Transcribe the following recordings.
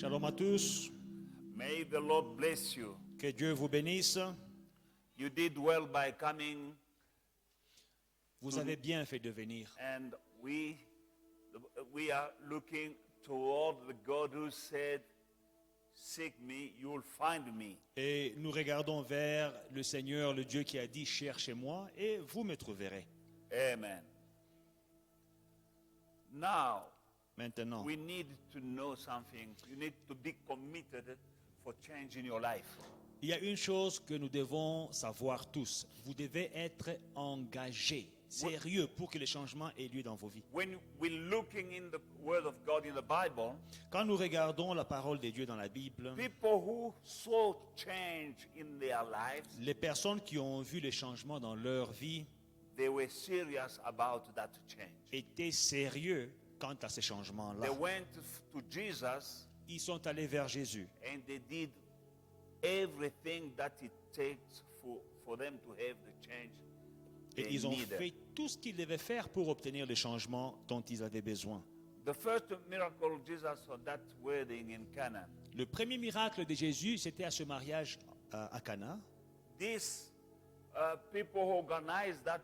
Shalom à tous. May the Lord bless you. Que Dieu vous bénisse. You did well by coming, Vous avez bien fait de venir. and we are looking toward the God who said, "Seek me, you will find me." Et nous regardons vers le Seigneur, le Dieu qui a dit, cherchez-moi et vous me trouverez. Amen. Now, Maintenant, we need to know something. You need to be committed for change in your life. il y a une chose que nous devons savoir tous. Vous devez être engagés, sérieux, pour que les changements aient lieu dans vos vies. When we're looking in the Word of God in the Bible, Quand nous regardons la parole de Dieu dans la Bible, people who saw change in their lives, les personnes qui ont vu les changements dans leur vie they were serious about that change. étaient sérieux quant à ces changements-là. They went to Jesus Ils sont allés vers Jésus and they did everything that it takes for them to have the change et they ils ont needed. fait tout ce qu'ils devaient faire pour obtenir les changements dont ils avaient besoin. The first miracle Jesus on that wedding in Cana, Le premier miracle de Jésus, c'était à ce mariage à Cana. these people who organized that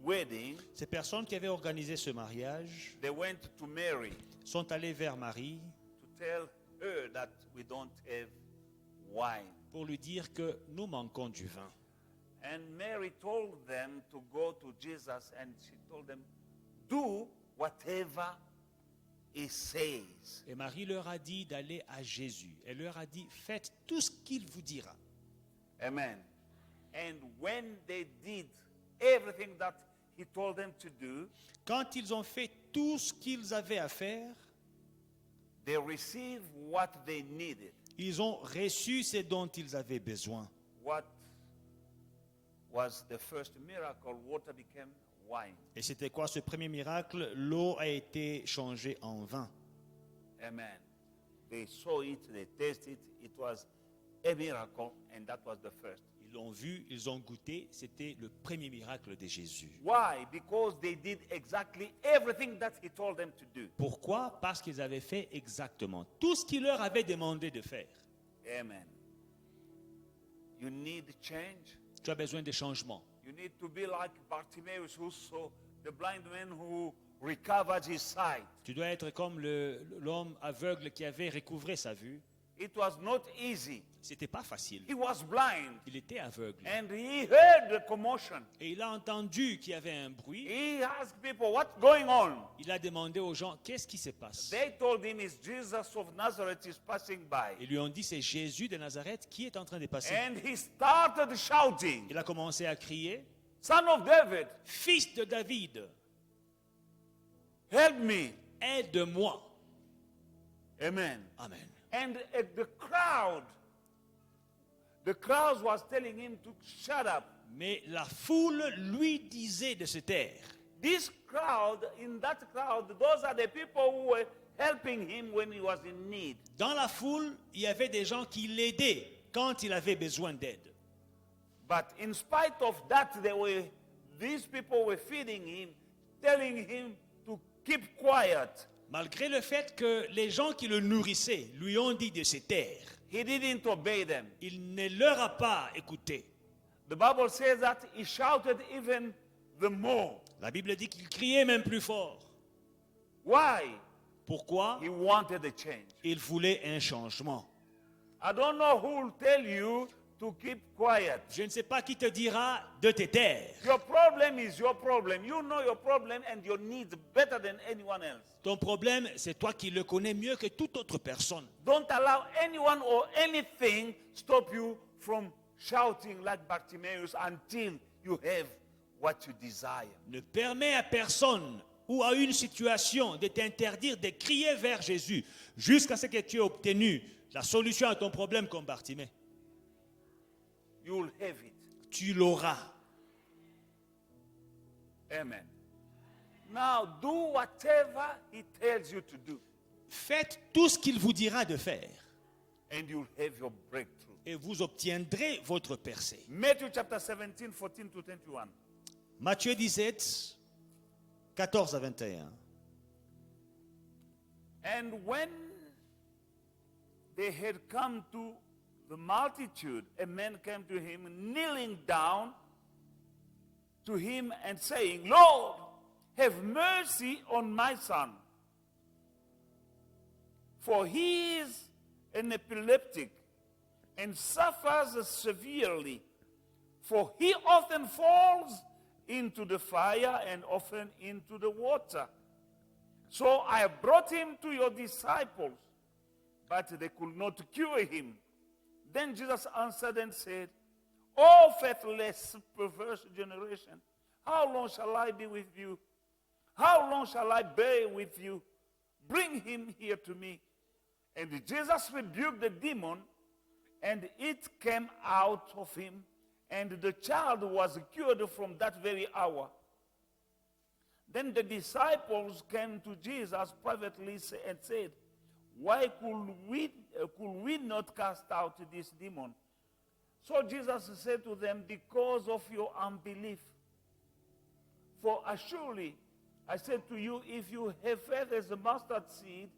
wedding, Ces personnes qui avaient organisé ce mariage they went to Mary sont allées vers Marie to tell her that we don't have wine. pour lui dire que nous manquons du vin. And Mary told them to go to Jesus, and she told them, do whatever he says. Et Marie leur a dit d'aller à Jésus. Elle leur a dit, faites tout ce qu'il vous dira. Amen. And when they did everything that he told them to do, Quand ils ont fait tout ce qu'ils avaient à faire, they received what they needed. ils ont reçu ce dont ils avaient besoin. What was the first miracle? Water became wine. Et c'était quoi ce premier miracle? L'eau a été changée en vin. Amen. They saw it, they tasted it. It was a miracle, and that was the first. Ils l'ont vu, ils ont goûté. C'était le premier miracle de Jésus. Why? Because they did exactly everything that he told them to do. Pourquoi? Parce qu'ils avaient fait exactement tout ce qu'il leur avait demandé de faire. Amen. You need change. Tu as besoin de changements. You need to be like Bartimaeus, who saw the blind man who recovered his sight. Tu dois être comme l'homme aveugle qui avait recouvré sa vue. It was not easy. C'était pas facile. He was blind, Il était aveugle. and he heard the commotion. Et il a entendu qu'il y avait un bruit. He asked people, "What's going on?" Il a demandé aux gens, qu'est-ce qui se passe? They told him, "It's Jesus of Nazareth is passing by." Ils lui ont dit, c'est Jésus de Nazareth qui est en train de passer. And he started shouting, Il a commencé à crier, "Son of David, Fils de David, help me." aide-moi. Amen. Amen. And the crowd was telling him to shut up. Mais la foule lui disait de se taire. This crowd, in that crowd, those are the people who were helping him when he was in need. Dans la foule, il y avait des gens qui l'aidaient quand il avait besoin d'aide. But in spite of that, these people were feeding him, telling him to keep quiet. Malgré le fait que les gens qui le nourrissaient lui ont dit de se taire, He didn't obey them. il ne leur a pas écouté. The Bible says that he shouted even the more. La Bible dit qu'il criait même plus fort. Why? Pourquoi? He wanted a change. Il voulait un changement. I don't know who will tell you to keep quiet. Je ne sais pas qui te dira de te taire. Your problem is your problem. You know your problem and your needs better than anyone else. Ton problème, c'est toi qui le connais mieux que toute autre personne. Don't allow anyone or anything stop you from shouting like Bartimaeus until you have what you desire. Ne permets à personne ou à une situation de t'interdire de crier vers Jésus jusqu'à ce que tu aies obtenu la solution à ton problème comme Bartimée. You will have it. Tu l'auras. Amen. Now do whatever he tells you to do, Faites tout ce qu'il vous dira de faire and you'll have your breakthrough. et vous obtiendrez votre percée. Matthew chapter 17, 14 to 21. Matthieu 17, 14 à 21. And when they had come to the multitude. A man came to him, kneeling down to him and saying, Lord, have mercy on my son, for he is an epileptic and suffers severely, for he often falls into the fire and often into the water. So I brought him to your disciples, but they could not cure him. Then Jesus answered and said, O faithless, perverse generation, how long shall I be with you? How long shall I bear with you? Bring him here to me. And Jesus rebuked the demon, and it came out of him, and the child was cured from that very hour. Then the disciples came to Jesus privately and said, why could we not cast out this demon? So Jesus said to them, because of your unbelief. For surely I said to you, if you have faith as a mustard seed,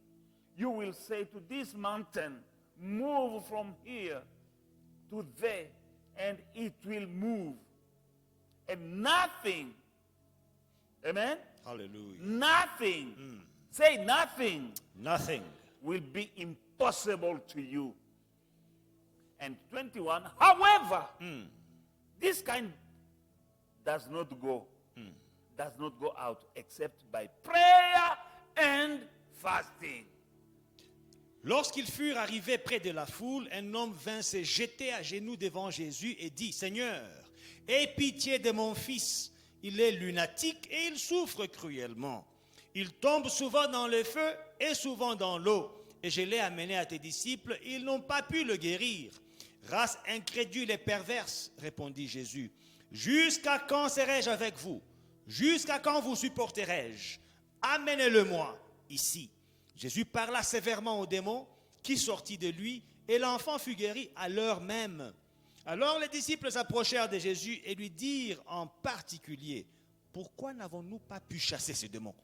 you will say to this mountain, move from here to there, and it will move. And nothing, amen? Hallelujah. Nothing, say nothing, Nothing. will be impossible to you. And 21, however, this kind does not go out except by prayer and fasting. Lorsqu'ils furent arrivés près de la foule, un homme vint se jeter à genoux devant Jésus et dit, Seigneur, aie pitié de mon fils. Il est lunatique et il souffre cruellement. Il tombe souvent dans le feu et souvent dans l'eau. Et je l'ai amené à tes disciples, ils n'ont pas pu le guérir. Race incrédule et perverse, répondit Jésus. Jusqu'à quand serai-je avec vous? Jusqu'à quand vous supporterai-je? Amenez-le-moi ici. Jésus parla sévèrement au démon qui sortit de lui et l'enfant fut guéri à l'heure même. Alors les disciples s'approchèrent de Jésus et lui dirent en particulier, pourquoi n'avons-nous pas pu chasser ce démon?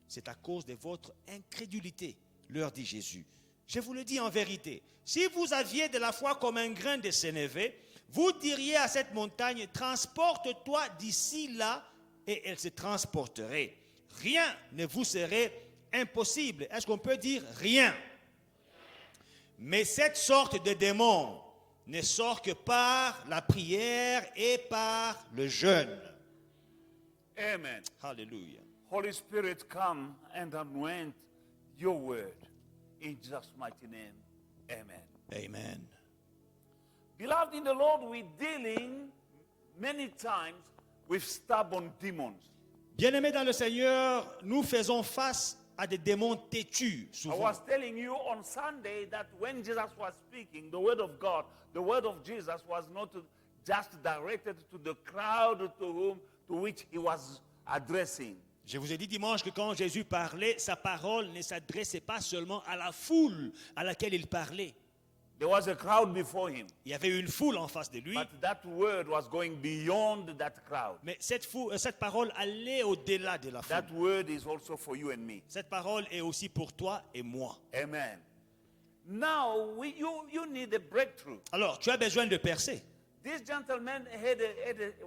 C'est à cause de votre incrédulité, leur dit Jésus. Je vous le dis en vérité, si vous aviez de la foi comme un grain de sénévé, vous diriez à cette montagne, transporte-toi d'ici là, et elle se transporterait. Rien ne vous serait impossible. Est-ce qu'on peut dire rien? Mais cette sorte de démon ne sort que par la prière et par le jeûne. Amen. Hallelujah. Holy Spirit, come and anoint your word. In Jesus' mighty name, amen. Amen. Beloved in the Lord, we're dealing many times with stubborn demons. Bien-aimés dans le Seigneur, nous faisons face à des démons têtus I souvent. was telling you on Sunday that when Jesus was speaking, the word of God, the word of Jesus was not just directed to the crowd to which he was addressing. Je vous ai dit dimanche que quand Jésus parlait, sa parole ne s'adressait pas seulement à la foule à laquelle il parlait. There was a crowd before him, Il y avait une foule en face de lui, but that word was going beyond that crowd. mais cette parole allait au-delà de la foule. That word is also for you and me. Cette parole est aussi pour toi et moi. Amen. Now, you need a breakthrough. Alors, tu as besoin de percer. This gentleman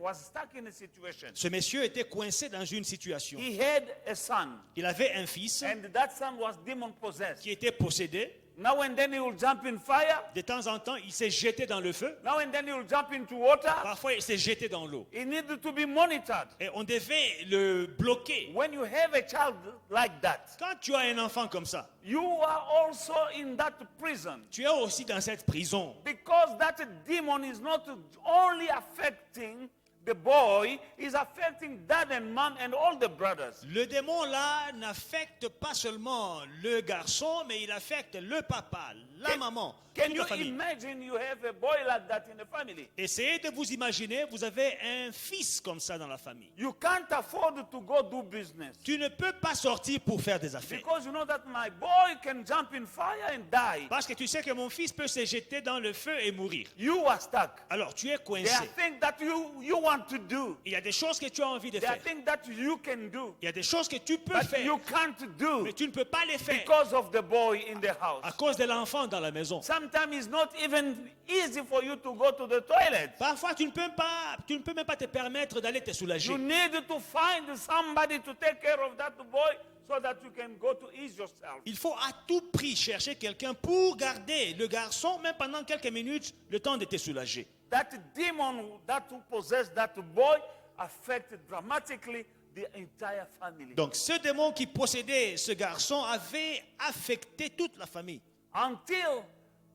was stuck in a situation. Ce monsieur était coincé dans une situation. He had a son, Il avait un fils and that son was demon-possessed. qui était possédé. Now and then he will jump in fire. De temps en temps, il s'est jeté dans le feu. Now and then he will jump into water. Parfois, il s'est jeté dans l'eau. He needed to be monitored. Et on devait le bloquer. When you have a child like that, Quand tu as un enfant comme ça, you are also in that prison. tu es aussi dans cette prison. Because that demon is not only affecting the boy, is affecting dad and mom and all the brothers. Le démon là n'affecte pas seulement le garçon, mais il affecte le papa, la maman, Can toute you la famille. imagine you have a boy like that in the family? Essayez de vous imaginer, vous avez un fils comme ça dans la famille. You can't afford to go do business. Tu ne peux pas sortir pour faire des affaires. Because you know that my boy can jump in fire and die. Parce que tu sais que mon fils peut se jeter dans le feu et mourir. You are stuck. Alors tu es There are coincé. things that you want to do. Il y a des choses que tu as envie de There are faire. things that you can do. Il y a des choses que tu peux But faire, you can't do mais tu ne peux pas les faire because of the boy in the à house. cause de l'enfant enfants dans la maison. Sometimes it's not even easy for you to go to the toilet. Parfois, tu ne peux même pas te permettre d'aller te soulager. You need to find somebody to take care of that boy so that you can go to ease yourself. Il faut à tout prix chercher quelqu'un pour garder le garçon, même pendant quelques minutes, le temps de te soulager. That demon that possessed that boy affected dramatically the entire family. Donc, ce démon qui possédait ce garçon avait affecté toute la famille. Until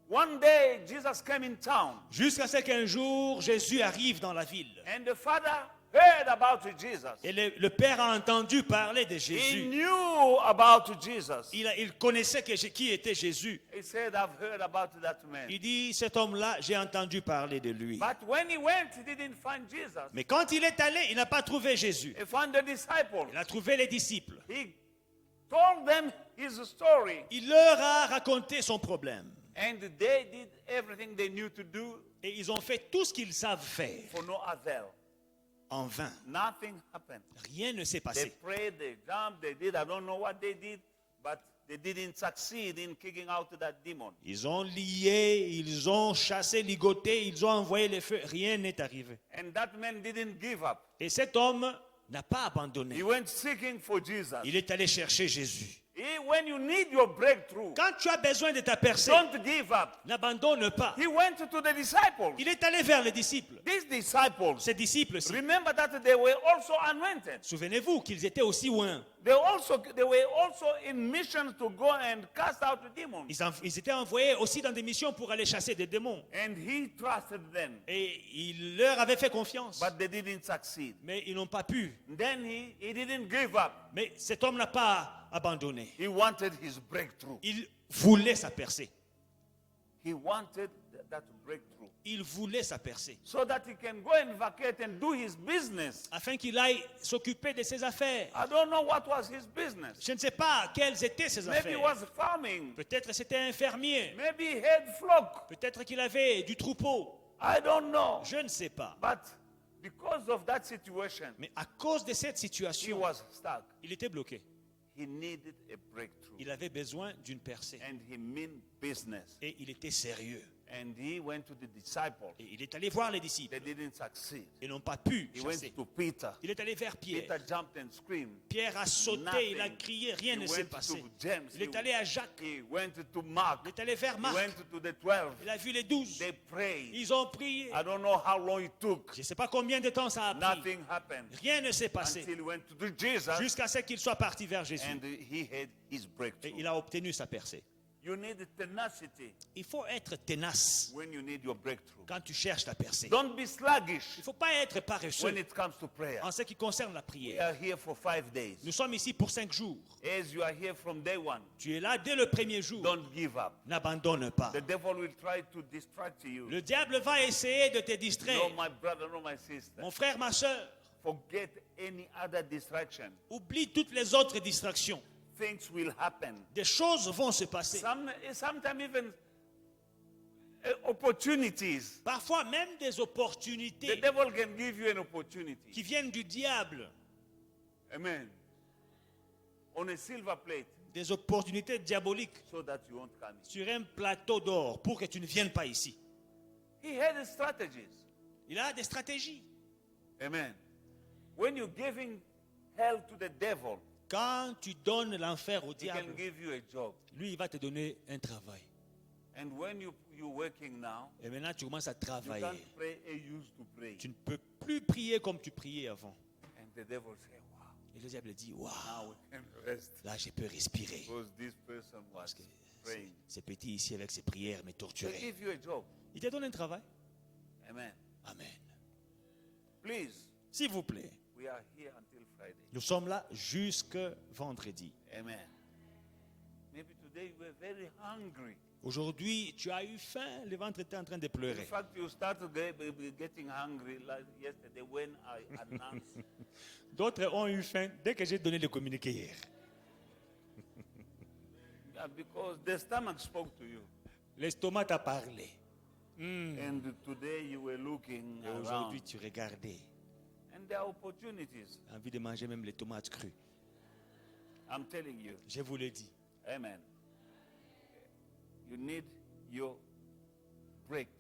one day Jesus came in town Jusqu'à ce qu'un jour, Jésus arrive dans la ville. and the father heard about Jesus. Et le père a entendu parler de He Jésus. knew about Jesus. Il connaissait qui était Jésus. He said, I've heard about that man. Il dit, cet homme-là, j'ai entendu parler de lui. But when he went, he didn't find Jesus. Mais quand il est allé, il n'a pas trouvé Jésus. He found the disciples. Il a trouvé les disciples. He told them his story. Il leur a raconté son problème. And they did everything they knew to do Et ils ont fait tout ce qu'ils savent faire for no avail. en vain. Nothing happened. Rien ne s'est They passé. prayed, they jumped, they did, I don't know what they did, but they didn't succeed in kicking out that demon. Ils ont lié, ils ont chassé, ligoté, ils ont envoyé les feux. Rien n'est arrivé. And that man didn't give up. Et cet homme n'a pas abandonné. He went seeking for Jesus. Il est allé chercher Jésus. When you need your breakthrough, Quand tu as besoin de ta percée, don't give up. n'abandonne pas. He went to the disciples. Il est allé vers les disciples. These disciples, Ces disciples-ci, remember that they were also anointed. souvenez-vous qu'ils étaient aussi loin. They were also in mission to go and cast out the demons. Ils étaient envoyés aussi dans des missions pour aller chasser des démons. And he trusted them, Et il leur avait fait confiance. but they didn't succeed. Mais ils n'ont pas pu. Then he didn't give up. Mais cet homme n'a pas abandonné. He wanted his breakthrough. Il voulait sa percée. He wanted that breakthrough Il voulait sa percée. so that he can go and vacate and do his business. Afin qu'il aille s'occuper de ses affaires. I don't know what was his business. Je ne sais pas quelles étaient ses Maybe he affaires. was farming. Peut-être c'était un fermier. Maybe he had flock. Peut-être qu'il avait du troupeau. I don't know. Je ne sais pas. But because of that situation, Mais à cause de cette he situation, was stuck. il était bloqué. He needed a breakthrough. Il avait besoin d'une percée. And he meant business. Et il était sérieux. And he went to the disciples. Et il est allé voir les disciples. They didn't succeed. Ils n'ont pas pu He went chasser. to Peter. Il est allé vers Pierre. Peter jumped and screamed. Pierre a sauté, Nothing. il a crié, rien He ne s'est went passé. to James. Il est allé à Jacques, He went to Mark. il est allé vers He Marc, went to the 12. il a vu les 12. They prayed. Ils ont prié. I don't know how long it took. Je ne sais pas combien de temps ça a pris. Nothing happened Rien ne s'est passé. until he went to Jesus Jusqu'à ce qu'il soit parti vers Jésus. and he had his Et breakthrough. il a obtenu sa percée. You need tenacity Il faut être tenace when you need your breakthrough. quand tu cherches ta percée. Don't be sluggish Il ne faut pas être when paresseux it comes to prayer. en ce qui concerne la We prière. are here for 5 days. Nous sommes ici pour 5 jours. As you are here from day one, Tu es là dès le premier jour. don't give up. N'abandonne pas. The devil will try to distract you. Le diable va essayer de te No, distraire. my brother, no, my sister. Mon frère, ma soeur, Forget any other distraction. oublie toutes les autres distractions. Things will happen. Des choses vont se passer. Sometimes even opportunities. Parfois même des The opportunités devil can give you an opportunity. qui viennent du diable. Amen. On a silver plate Des opportunités diaboliques so that you won't come in. sur un plateau d'or pour que tu ne viennes pas ici. He had strategies. Il a des stratégies. Amen. When you're giving hell to the devil, Quand tu donnes l'enfer au he can diable, give you a job. lui, il va te donner un travail. And when you're working now, Et maintenant, tu commences à you travailler. can't pray as you used to pray. Tu ne peux plus prier comme tu priais avant. And the devil say, wow, Et le diable dit, waouh, now we can rest. là, je peux respirer. Because this person was Parce que praying. ce petit ici, avec ses prières, me They torturait. give you a job. Il te donne un travail. Amen. Amen. Please, S'il vous plaît, we are here until Friday. nous sommes là jusque vendredi. Amen. Maybe today you were very hungry. Aujourd'hui, tu as eu faim, le ventre était en train de In pleurer. fact, you started getting hungry like yesterday when I announced. D'autres ont eu faim dès que j'ai donné le communiqué hier. Yeah, because the stomach spoke to you. L'estomac t'a parlé. And today you were looking Et around. aujourd'hui, tu regardais. And there are opportunities. Envie de manger même les tomates crues. I'm telling you. Je vous le dis. Amen. You need your breakthrough.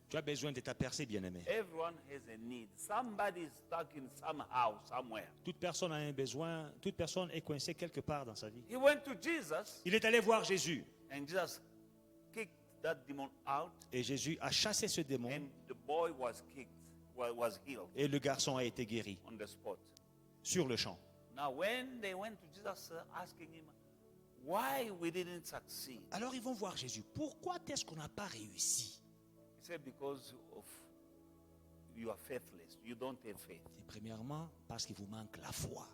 Tu as besoin de ta percée, bien-aimé. Everyone has a need. Somebody is stuck in somehow, somewhere. Toute personne a un besoin, toute personne est coincée quelque part dans sa vie. He went to Jesus, Il est allé voir Jésus and Jesus kicked that demon out, et Jésus a chassé ce démon and the boy was kicked, was healed et le garçon a été guéri on the spot. sur le champ. Now, when they went to Jesus asking him why we didn't succeed, Alors ils vont voir Jésus. Pourquoi est-ce qu'on n'a pas réussi? he said, because of you are faithless. You don't have faith. Et premièrement, parce qu'il vous manque la foi.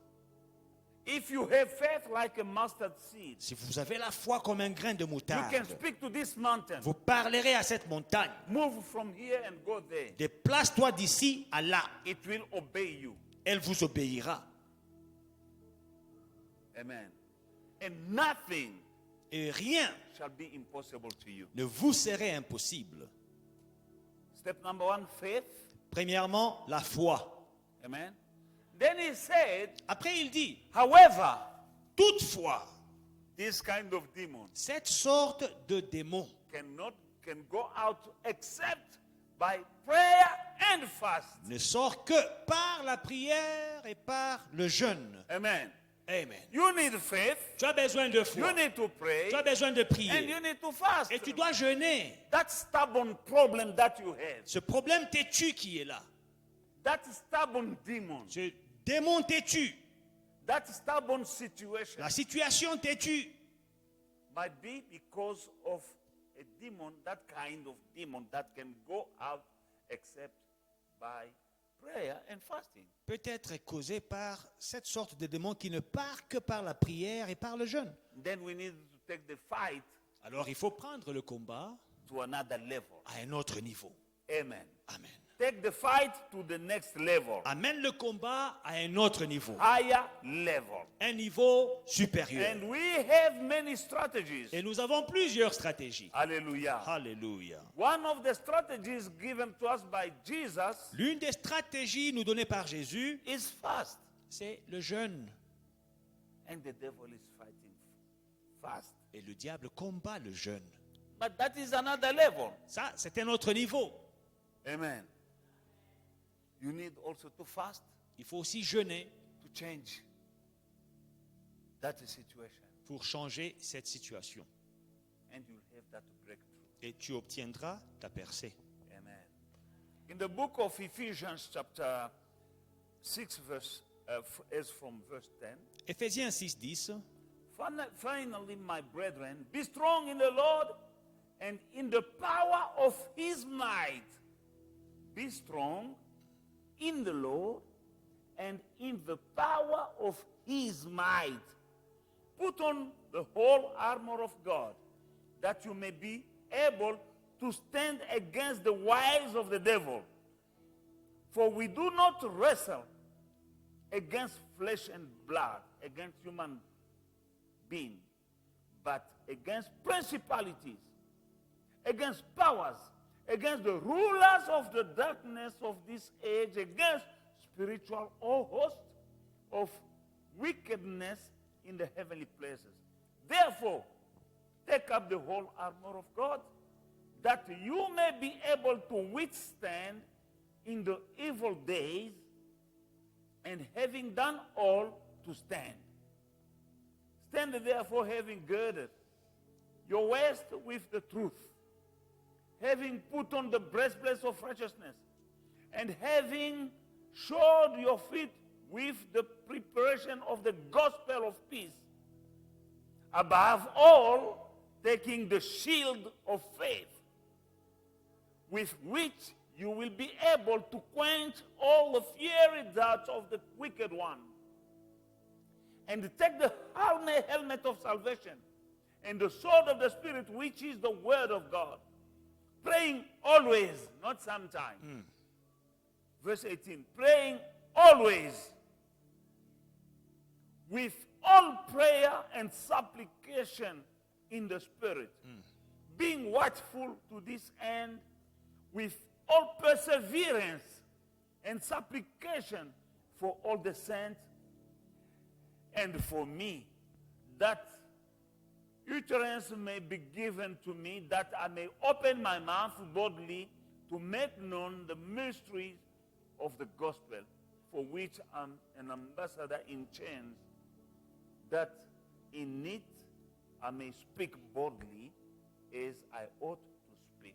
If you have faith like a mustard seed, Si vous avez la foi comme un grain de you moutarde, can speak to this mountain. vous parlerez à cette montagne. Move from here and go there. Déplace-toi d'ici à là. It will obey you. Elle vous obéira. Amen. And nothing Et rien shall be impossible to you. ne vous serait impossible. Step number 1, faith. Premièrement, la foi. Amen. Then he said, Après, il dit, however, toutefois, this kind of demon cette sorte de démon can go out except by prayer and fast. ne sort que par la prière et par le jeûne. Amen. Amen. You need faith. Tu as besoin de You foi. need to pray. Tu as besoin de And prier. you need to fast. Et tu dois jeûner. That stubborn problem that you have, Ce problème têtu qui est là, that stubborn demon, ce démon têtu, that stubborn situation la situation têtue, might be because of a demon, that kind of demon that can go out except by prayer and fasting. peut être causé par cette sorte de démon qui ne part que par la prière et par le jeûne. Then we need to take the fight Alors il faut prendre le combat to another level. à un autre niveau. Amen. Amen. Take the fight to the next level. Amène le combat à un autre niveau. Higher level. Un niveau supérieur. And we have many strategies. Et nous avons plusieurs stratégies. Hallelujah. Alléluia. One of the strategies given to us by Jesus L'une des stratégies nous données par Jésus, is fast. c'est le jeûne. And the devil is fighting fast. Et le diable combat le jeûne. But that is another level. Ça, c'est un autre niveau. Amen. You need also to fast Il faut aussi jeûner to change that situation. pour changer cette situation. And you'll have that breakthrough. Et tu obtiendras ta percée. Amen. In the book of Ephesians chapter 6 verse, as from verse 10. Éphésiens 6:10. Finally, my brethren, be strong in the Lord and in the power of his might. Be strong in the Lord and in the power of his might. Put on the whole armor of God, that you may be able to stand against the wiles of the devil. For we do not wrestle against flesh and blood, against human being, but against principalities, against powers, against the rulers of the darkness of this age, against spiritual hosts of wickedness in the heavenly places. Therefore, take up the whole armor of God, that you may be able to withstand in the evil days, and having done all, to stand. Stand therefore, having girded your waist with the truth, having put on the breastplate of righteousness, and having shod your feet with the preparation of the gospel of peace. Above all, taking the shield of faith, with which you will be able to quench all the fiery darts of the wicked one. And take the helmet of salvation and the sword of the Spirit, which is the word of God. Praying always, not sometime. Verse 18, praying always with all prayer and supplication in the Spirit. Being watchful to this end with all perseverance and supplication for all the saints and for me, that utterance may be given to me, that I may open my mouth boldly to make known the mysteries of the gospel, for which I'm an ambassador in chains, that in it I may speak boldly as I ought to speak.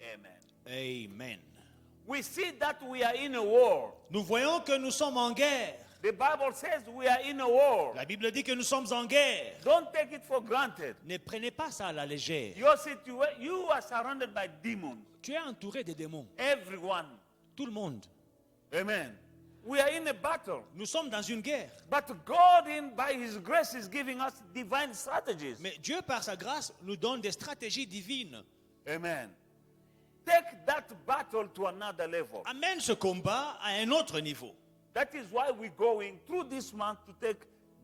Amen. Amen. We see that we are in a war. Nous voyons que nous sommes en guerre. The Bible says we are in a war. La Bible dit que nous sommes en guerre. Don't take it for granted. Ne prenez pas ça à la légère. You are surrounded by demons. Tu es entouré de démons. Everyone. Tout le monde. Amen. We are in a battle. Nous sommes dans une guerre. But God, by His grace, is giving us divine strategies. Mais Dieu, par sa grâce, nous donne des stratégies divines. Amen. Take that battle to another level. Amène ce combat à un autre niveau. That is why we're going through this month to take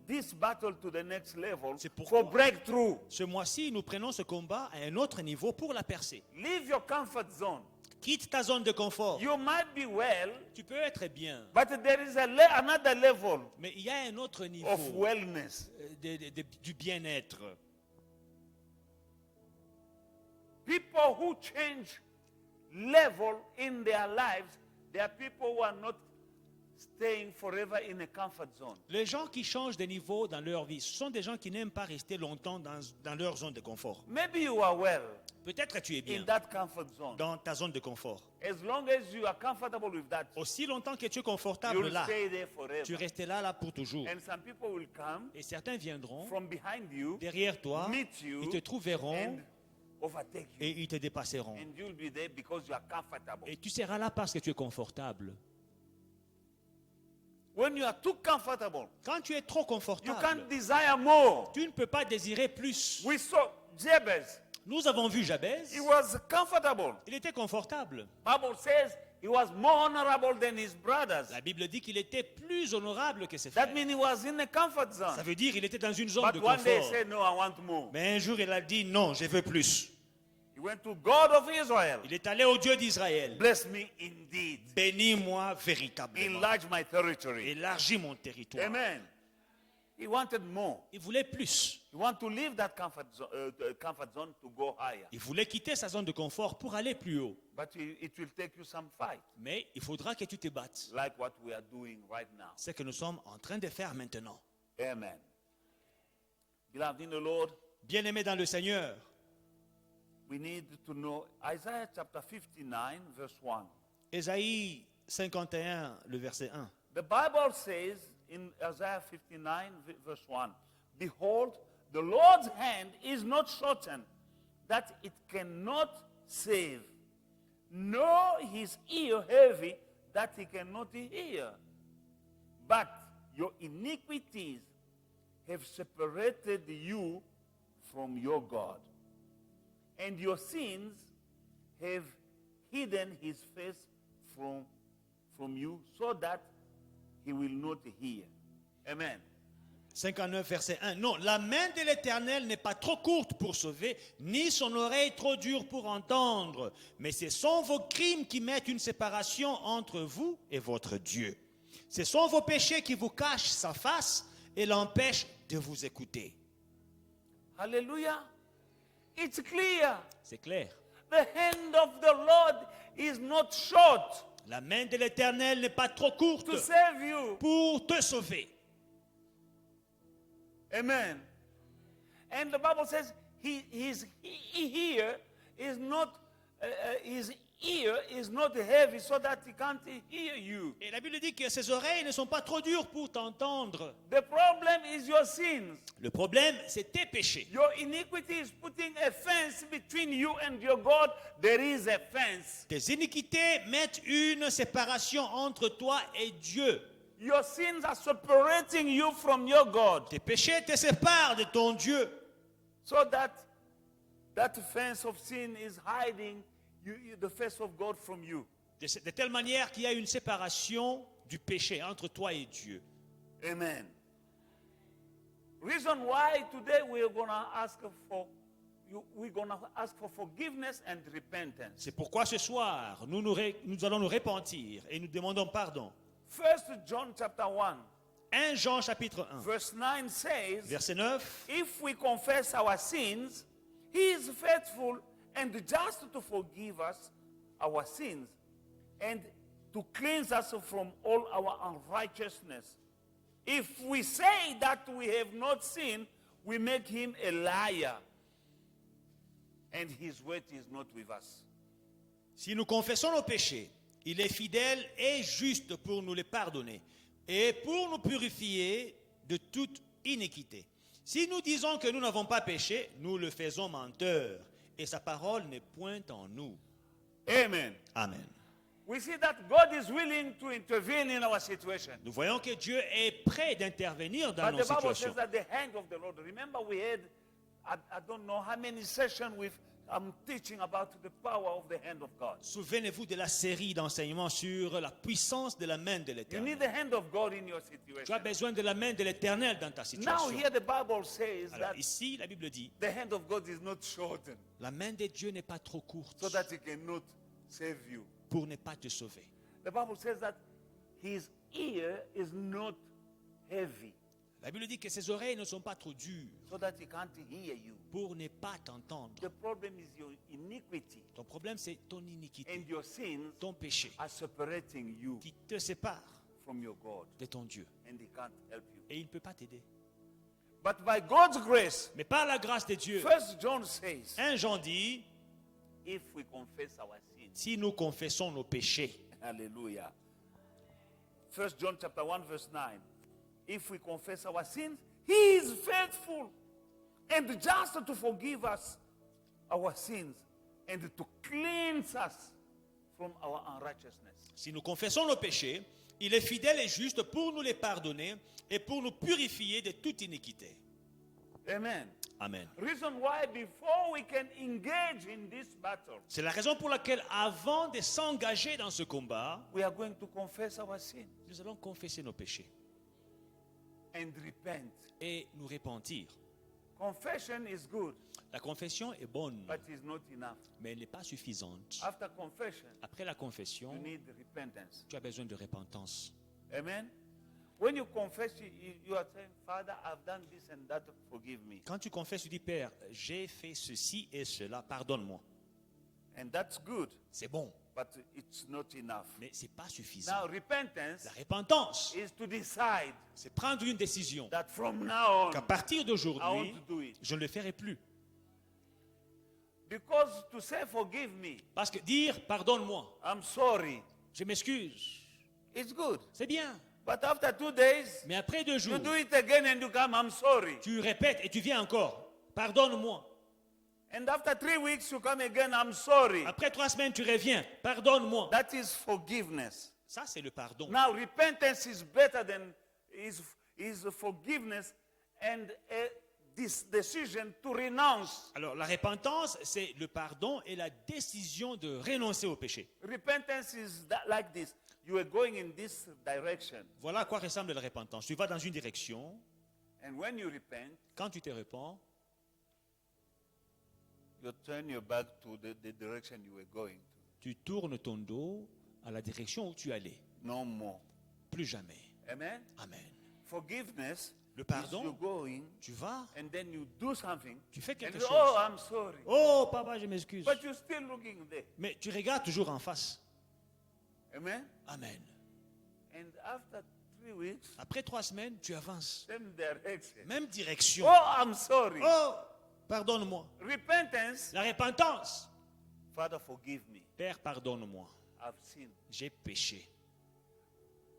this battle to the next level C'est pourquoi, for breakthrough. ce mois-ci, nous prenons ce combat à un autre niveau pour la percer. Leave your comfort zone. Quitte ta zone de confort. You might be well, Tu peux être bien, but there is another level mais il y a un autre niveau of wellness. du bien-être. People who change level in their lives, they are people who are not staying forever in a comfort zone. Les gens qui changent de niveau dans leur vie, ce sont des gens qui n'aiment pas rester longtemps dans leur zone de confort. Maybe you are well Peut-être que tu es bien in that comfort zone. dans ta zone de confort. As long as you are comfortable with that, Aussi longtemps que tu es confortable you'll là, stay there tu forever. resteras là pour toujours. And some people will come Et certains viendront from behind you, derrière toi, meet you, ils te trouveront and overtake you. et ils te dépasseront. And you'll be there because you are comfortable. Et tu seras là parce que tu es confortable. When you are too comfortable, Quand tu es trop you confortable, can't desire more. tu ne peux pas désirer plus. We saw Jabez. Nous avons vu Jabez, He was comfortable. il était confortable. Bible says he was more honorable than his brothers. La Bible dit qu'il était plus honorable que ses That frères. means he was in a comfort Ça zone. veut dire qu'il était dans une zone de But one day he confort. said, no, I want more. Mais un jour, il a dit non, je veux plus. He went to God of Israel. Il est allé au Dieu d'Israël. Bless me indeed. Bénis-moi véritablement. Enlarge my territory. Élargis mon territoire. Amen. He wanted more. Il voulait plus. He wanted to leave that comfort zone to go higher. Il voulait quitter sa zone de confort pour aller plus haut. But it will take you some fight, Mais il faudra que tu te battes. like what we are doing right now. C'est ce que nous sommes en train de faire maintenant. Amen. Beloved in the Lord, Bien-aimés dans le Seigneur, we need to know Isaiah chapter 59, verse 1. Ésaïe 51, le verset 1. The Bible says in Isaiah 59, verse 1, behold, the Lord's hand is not shortened, that it cannot save, nor his ear heavy, that he cannot hear. But your iniquities have separated you from your God, and your sins have hidden his face from you, so that he will not hear. Amen. 59, verset 1. Non, la main de l'Éternel n'est pas trop courte pour sauver, ni son oreille trop dure pour entendre. Mais ce sont vos crimes qui mettent une séparation entre vous et votre Dieu. Ce sont vos péchés qui vous cachent sa face et l'empêchent de vous écouter. Hallelujah. It's clear. C'est clair. The hand of the Lord is not short La main de l'Éternel n'est pas trop courte to save you. pour te sauver. Amen. And the Bible says his ear is not his ear is not heavy so that he can't hear you. Et la Bible dit que ses oreilles ne sont pas trop dures pour t'entendre. The problem is your sins. Le problème, c'est tes péchés. Your iniquity is putting a fence between you and your God. There is a fence. Tes iniquités mettent une séparation entre toi et Dieu. Your sins are separating you from your God. Tes péchés te séparent de ton Dieu. So that fence of sin is hiding the face of God from you. De telle manière qu'il y a une séparation du péché entre toi et Dieu. Amen. Reason why today we're going to ask for forgiveness and repentance. C'est pourquoi ce soir, nous allons nous repentir et nous demandons pardon. 1 John chapter 1. 1 Jean chapitre 1, verse 9 says, verset 9. if we confess our sins, he is faithful and just to forgive us our sins and to cleanse us from all our unrighteousness. If we say that we have not sinned, we make him a liar, and his word is not with us. Si nous confessons nos péchés, il est fidèle et juste pour nous les pardonner et pour nous purifier de toute iniquité. Si nous disons que nous n'avons pas péché, nous le faisons menteur et sa parole n'est point en nous. Amen. Amen. We see that God is willing to intervene in our situation. Nous voyons que Dieu est prêt d'intervenir dans But nos the Bible situations. says that the hand of the Lord. Remember, we had, I don't know how many sessions I'm teaching about the power of the hand of God. Souvenez-vous de la série d'enseignements sur la puissance de la main de You l'Éternel. need the hand of God in your Tu as situation. besoin de la main de l'Éternel dans ta Now situation. here the Bible says Alors that ici, la Bible dit, the hand of God is not shortened la main de Dieu n'est pas trop courte so that he cannot save you. pour ne pas te sauver. The Bible says that his ear is not heavy La Bible dit que ses oreilles ne sont pas trop dures so that he can't hear you. pour ne pas t'entendre. The problem is your iniquity Ton problème, c'est ton iniquité, and your sins ton péché are separating you qui te sépare from your God, de ton Dieu. and he can't help you. Et il ne peut pas t'aider. But by God's grace, Mais par la grâce de Dieu, 1 John says, 1 Jean dit, if we confess our sins, si nous confessons nos péchés, hallelujah. 1 John chapter 1 verse 9, if we confess our sins, he is faithful and just to forgive us our sins and to cleanse us from our unrighteousness. si nous confessons nos péchés, il est fidèle et juste pour nous les pardonner et pour nous purifier de toute iniquité. Amen. Amen. Reason why before we can engage in this battle, C'est la raison pour laquelle, avant de s'engager dans ce combat, we are going to confess our sins nous allons confesser nos péchés and repent. et nous repentir. Confession is good, La confession est bonne, but is not enough. mais elle n'est pas suffisante. After confession, Après la confession, you need repentance. tu as besoin de repentance. Amen. When you confess, you are saying, Father, I've done this and that, forgive me. Quand tu confesses, tu dis, Père, j'ai fait ceci et cela, pardonne-moi. And that's good, C'est bon, but it's not enough. mais ce n'est pas suffisant. Now, repentance La repentance, is to decide c'est prendre une décision that from now qu'à on, partir I d'aujourd'hui, want to do it. je ne le ferai plus. Because to say, forgive me, Parce que dire, pardonne-moi, I'm sorry, je m'excuse, it's good. c'est bien. But after 2 days, Mais après 2 you jours, do it again and you come, I'm sorry. tu répètes et tu viens encore, pardonne-moi. And after 3 weeks, you come again, I'm sorry. Après 3 semaines, tu reviens, pardonne-moi. That is forgiveness. Ça, c'est le pardon. Now, repentance is better than is forgiveness and this decision to renounce. Alors, la repentance, c'est le pardon et la décision de renoncer au péché. Repentance is like this. You are going in this direction. Voilà à quoi ressemble la repentance. Tu vas dans une direction, And when you repent, quand tu te repens, you turn your back to the direction you were going to. tu tournes ton dos à la direction où tu allais. No more. Plus jamais. Amen? Amen. Forgiveness Le is pardon, you going tu vas, and then you do something. tu fais And quelque you, chose. oh, I'm sorry. Oh, papa, je m'excuse. But you're still looking there. Mais tu regardes toujours en face. Amen? Amen. And after 3 weeks, Après 3 semaines, tu avances. same direction. Même direction. Oh, I'm sorry. Oh, pardonne-moi. Repentance, La repentance. Father, forgive me. Père, pardonne-moi. I've sinned. J'ai péché.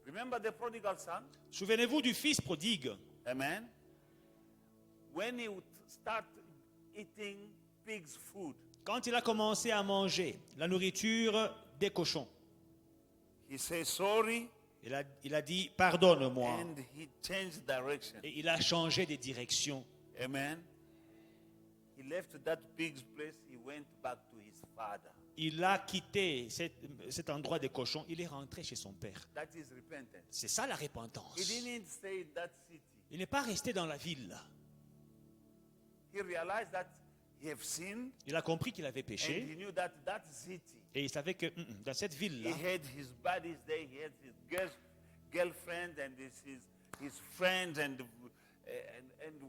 Remember the prodigal son? Souvenez-vous du fils prodigue. Amen. When he would start eating pig's food, Quand il a commencé à manger la nourriture des cochons, he says sorry il a dit pardonne-moi. and he changed direction. Et il a changé de direction. Amen. He left that pig's place, he went back to his father. Il a quitté cet endroit des cochons. Il est rentré chez son père. That is repentance. C'est ça la He repentance. didn't stay in that city. Il n'est pas resté dans la ville. He realized that he have sinned Il a compris qu'il avait and he péché. knew that that city, Et il savait que dans cette he ville-là, had his buddies there, he had his girlfriend and his his friends and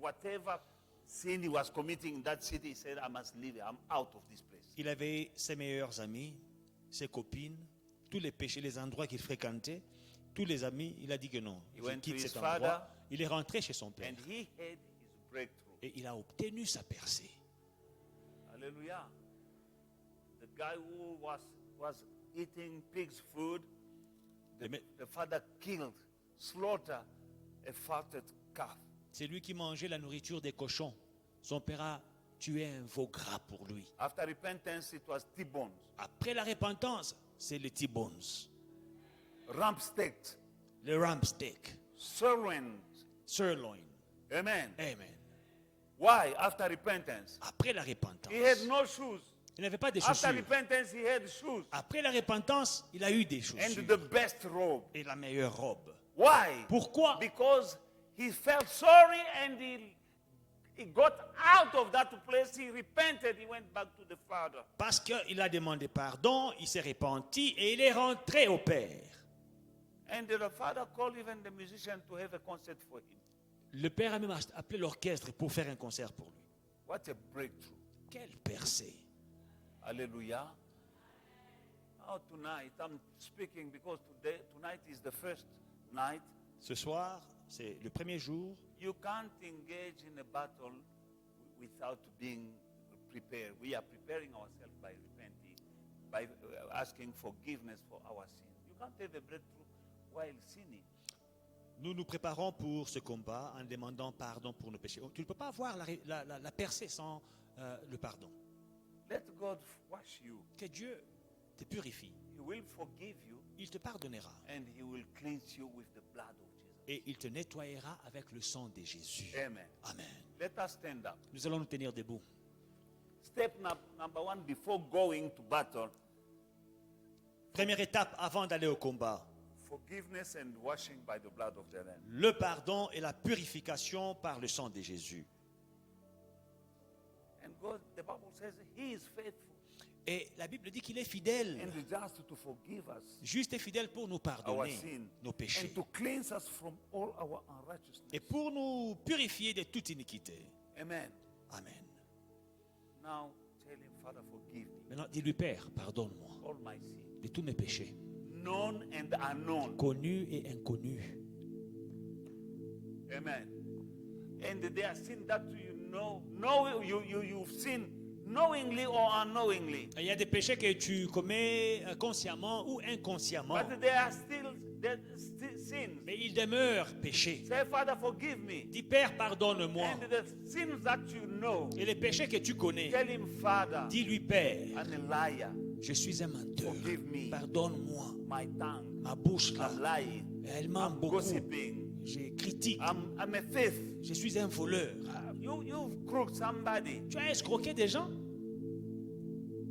whatever sin he was committing in that city, he said, I must leave. I'm out of this place. Il avait ses meilleurs amis, ses copines, tous les péchés, les endroits qu'il fréquentait, tous les amis. Il a dit que non, He je went to quitte his cet endroit. father, Il est rentré chez son père and he had his breakthrough. et il a obtenu sa percée. Hallelujah. The guy who was eating pig's food, the father killed, slaughtered a fatted calf. C'est lui qui mangeait la nourriture des cochons. Son père a tué un veau gras pour lui. After repentance, it was T-bones, Après la repentance, c'est le T-bones, rump steak, le rump steak, sirloin. sirloin. Amen. Amen. Why? After repentance. Après la repentance, He had no shoes. il n'avait pas de After chaussures. repentance, he had shoes Après la repentance, il a eu des and chaussures the best robe. et la meilleure robe. Why? Pourquoi? Because he felt sorry and he got out of that place. He repented. He went back to the Father. Parce qu'il a demandé pardon, il s'est repenti et il est rentré au Père. And the Father called even the musician to have a concert for him. Le Père a même appelé l'orchestre pour faire un concert pour lui. What a breakthrough. Quelle percée. Hallelujah. Oh, tonight I'm speaking because tonight is the first night. Ce soir, c'est le premier jour. You can't engage in a battle without being prepared. We are preparing ourselves by repenting, by asking forgiveness for our sins. You can't have a breakthrough while sinning. Nous nous préparons pour ce combat en demandant pardon pour nos péchés. Tu ne peux pas avoir la percée sans le pardon. Let God wash you. Que Dieu te purifie. He will forgive you Il te pardonnera and He will cleanse you with the blood of Jesus. et il te nettoyera avec le sang de Jésus. Amen. Amen. Let us stand up. Nous allons nous tenir debout. Step number one before going to battle, Première étape avant d'aller au combat. forgiveness and washing by the blood of the Lamb. Le pardon et la purification par le sang de Jésus. And God, the Bible says He is faithful Et la Bible dit qu'il est fidèle, and just to forgive us juste et fidèle pour nous our pardonner sin nos péchés and to cleanse us from all our unrighteousness. et pour nous purifier de toute iniquité. Amen. Amen. Now tell Him, Father, forgive me Maintenant, dis-lui, Père, pardonne-moi all my sins, de tous mes péchés, known and unknown. connus et inconnus. Amen. And there are sins that you've sinned knowingly or unknowingly. Il y a des péchés que tu commets consciemment ou inconsciemment, But there are still sins. mais ils demeurent péchés. Say, Father, forgive me. Dis, Père, pardonne-moi. And the sins that you know, Et les péchés que tu connais, tell Him, Father, dis-lui, Père, I'm a liar. je suis un menteur. Forgive me. Pardonne-moi. My tongue, Ma bouche, là, I'm lying. elle ment I'm beaucoup. gossiping. Je critique. I'm a thief. Je suis un voleur. You've crooked somebody. Tu as escroqué des gens.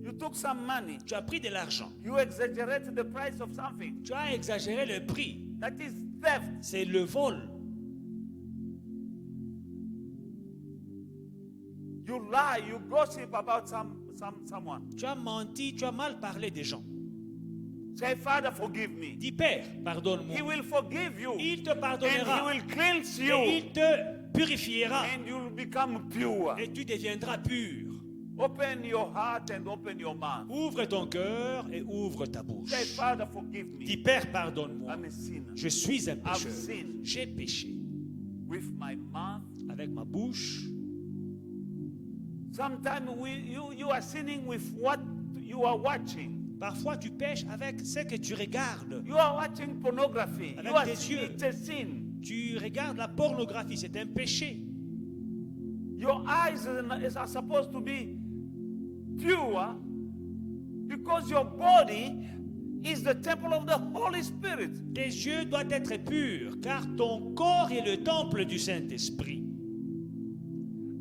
You took some money. Tu as pris de l'argent. You exaggerated the price of something. Tu as exagéré le prix. That is theft. C'est le vol. You lie. You gossip about someone. Tu as menti. Tu as mal parlé des gens. Say, Father, forgive me. Dis, Père, He pardonne-moi. will forgive you. Il te And He pardonnera. will cleanse Et you. il te purifiera. And you'll become pure. Et tu deviendras pur. Open your heart and open your mouth. Ouvre ton cœur et ouvre ta bouche. Say, Father, forgive Dis, me. Père, pardonne-moi. I'm a sinner. Je suis un I've pécheur. sinned. J'ai péché. With my mouth. Avec ma bouche. Sometimes you are sinning with what you are watching. Parfois, tu pêches avec ce que tu regardes. You are watching pornography. Avec You are tes yeux. It's a sin. Tu regardes la pornographie, c'est un péché. Your eyes are supposed to be pure because your body is the temple of the Holy Spirit. Tes yeux doivent être purs, car ton corps est le temple du Saint-Esprit.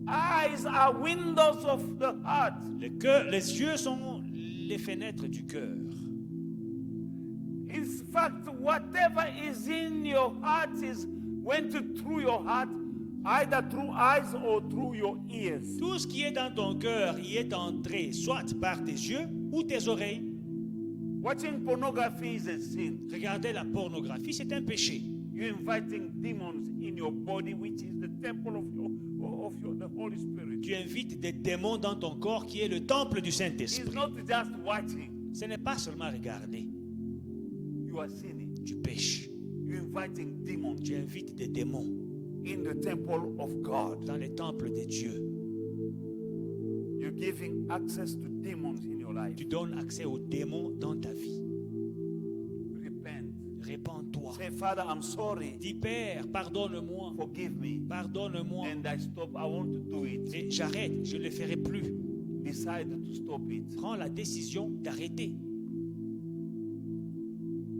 Eyes are windows of the heart. Les yeux sont les fenêtres du cœur. In fact, whatever is in your heart is went through your heart, either through eyes or through your ears. Tout ce qui est dans ton cœur y est entré, soit par tes yeux ou tes oreilles. Watching pornography is a sin. Regarder la pornographie, c'est un péché. You're inviting demons in your body, which is the temple of the Holy Spirit. Tu invites des démons dans ton corps qui est le temple du It's Saint-Esprit. not just watching. Ce n'est pas seulement regarder. You are sinning. Tu pêches. You're inviting demons Tu invites des démons in the temple of God. dans les temples de Dieu. You're giving access to demons in your life. Tu donnes accès aux démons dans ta vie. Repent. Répands-toi. Say, Father, I'm sorry. Dis, Père, pardonne-moi. Forgive me. Pardonne-moi. And I stop. I want to do it. Et j'arrête, je ne le ferai plus. Decide to stop it. Prends la décision d'arrêter.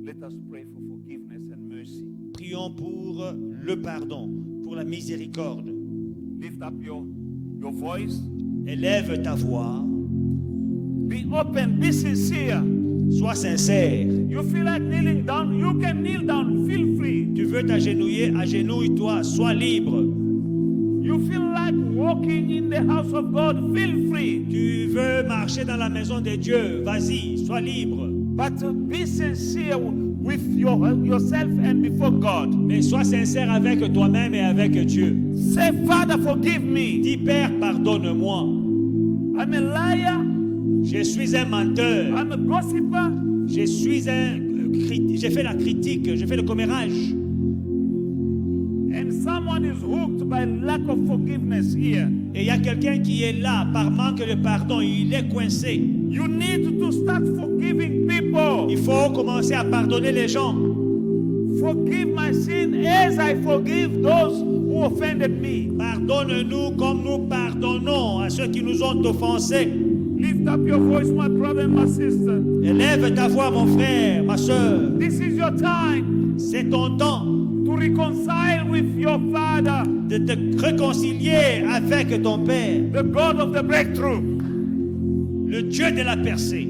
Let us pray for forgiveness and mercy. Prions pour le pardon, pour la miséricorde. Lift up your voice. Élève ta voix. Be open. Be sincere. Sois sincère. You feel like kneeling down? You can kneel down. Feel free. Tu veux t'agenouiller, agenouille-toi, sois libre. You feel like walking in the house of God? Feel free. Tu veux marcher dans la maison de Dieu, vas-y, sois libre. But be sincere with yourself and before God. Mais sois sincère avec toi-même et avec Dieu. Say, Father, forgive me. Dis, Père, pardonne-moi. I'm a liar. Je suis un menteur. I'm a gossiper. Je suis j'ai fait la critique, j'ai fait le commérage. And someone is hooked by lack of forgiveness here. Et il y a quelqu'un qui est là par manque de pardon, il est coincé. You need to start forgiving people. Il faut commencer à pardonner les gens. Forgive my sin as I forgive those who offended me. Pardonne-nous comme nous pardonnons à ceux qui nous ont offensés. Lift up your voice, my brother and my sister. Élève ta voix, mon frère, ma soeur. This is your time C'est ton temps to reconcile with your Father, de te réconcilier avec ton Père, the God of the breakthrough. le Dieu de la percée.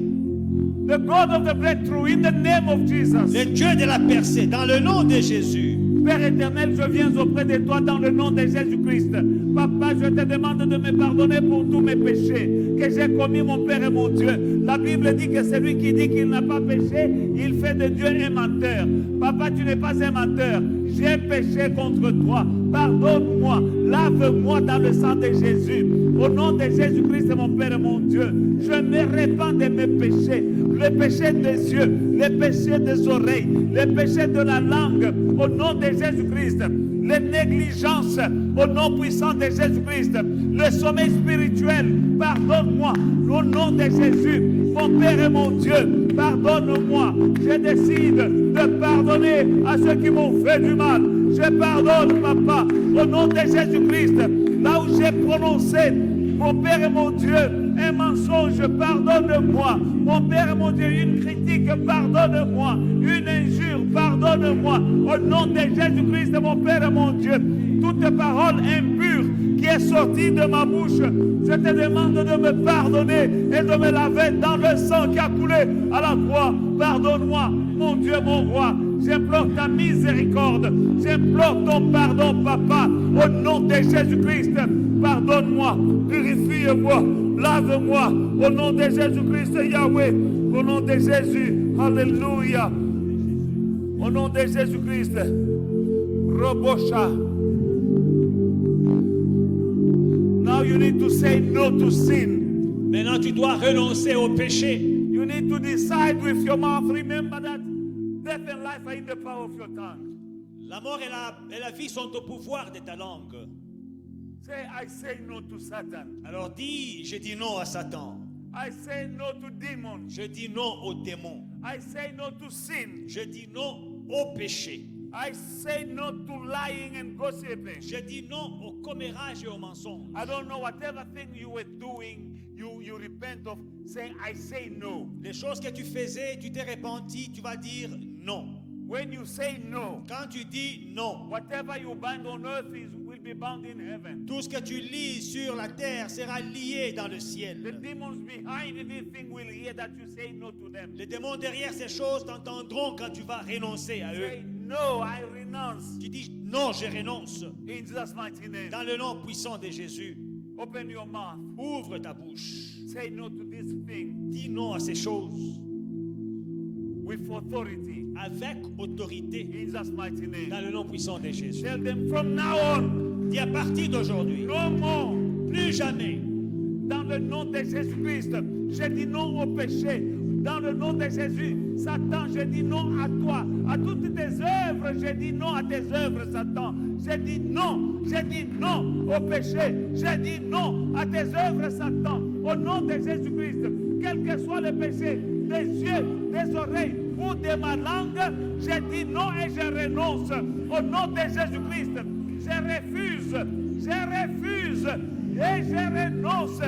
The God of the breakthrough, in the name of Jesus. Le Dieu de la percée, dans le nom de Jésus. Père éternel, je viens auprès de toi dans le nom de Jésus-Christ. Papa, je te demande de me pardonner pour tous mes péchés que j'ai commis, mon Père et mon Dieu. La Bible dit que celui qui dit qu'il n'a pas péché, il fait de Dieu un menteur. Papa, tu n'es pas un menteur. J'ai péché contre toi. Pardonne-moi. Lave-moi dans le sang de Jésus. Au nom de Jésus-Christ, mon Père et mon Dieu, je me répands de mes péchés. Les péchés des yeux, les péchés des oreilles, les péchés de la langue. Au nom de Jésus-Christ, les négligences, au nom puissant de Jésus-Christ, le sommeil spirituel, pardonne-moi, au nom de Jésus, mon Père et mon Dieu, pardonne-moi, je décide de pardonner à ceux qui m'ont fait du mal, je pardonne, Papa, au nom de Jésus-Christ, là où j'ai prononcé, mon Père et mon Dieu, un mensonge, pardonne-moi. Mon Père et mon Dieu, une critique, pardonne-moi. Une injure, pardonne-moi. Au nom de Jésus-Christ, mon Père et mon Dieu, toute parole impure qui est sortie de ma bouche, je te demande de me pardonner et de me laver dans le sang qui a coulé à la croix. Pardonne-moi, mon Dieu, mon roi. J'implore ta miséricorde. J'implore ton pardon, Papa. Au nom de Jésus-Christ, pardonne-moi. Purifie-moi. Lave-moi. Au nom de Jésus-Christ, Yahweh. Au nom de Jésus. Alléluia. Au nom de Jésus-Christ. Robosha. Now you need to say no to sin. Maintenant, tu dois renoncer au péché. You need to decide with your mouth. Remember that death and life are in the power of your tongue. La mort et la vie sont au pouvoir de ta langue. Say, I say no to Satan. Alors dis, je dis non à Satan. I say no to demons. Je dis non aux démons. I say no to sin. Je dis non au péché. I say no to lying and gossiping. Je dis non au commérage et au mensonge. I don't know, whatever thing you were doing, you repent of. Say, I say no. Les choses que tu faisais, tu t'es repenti, tu vas dire non. When you say no, Quand tu dis non, whatever you bind on earth will be bound in heaven. tout ce que tu lis sur la terre sera lié dans le The ciel. demons behind anything will hear that you say no to them. Les démons derrière ces choses t'entendront quand tu vas renoncer à Say, eux. no, I renounce. Tu dis non, je renonce. In Jesus' mighty name. Dans le nom puissant de Jésus, Open your mouth. ouvre ta bouche. Say no to this thing. Dis non à ces choses. with authority. avec autorité, In Jesus' mighty name. dans le nom puissant de Jésus. Tell them from now on, Dis à partir d'aujourd'hui, no more. plus jamais, Dans le nom de Jésus-Christ, je dis non au péché. Dans le nom de Jésus, Satan, je dis non à toi. À toutes tes œuvres, je dis non à tes œuvres, Satan. Je dis non au péché. Je dis non à tes œuvres, Satan. Au nom de Jésus-Christ, quel que soit le péché, des yeux, des oreilles ou de ma langue, je dis non et je renonce. Au nom de Jésus-Christ, je refuse et je renonce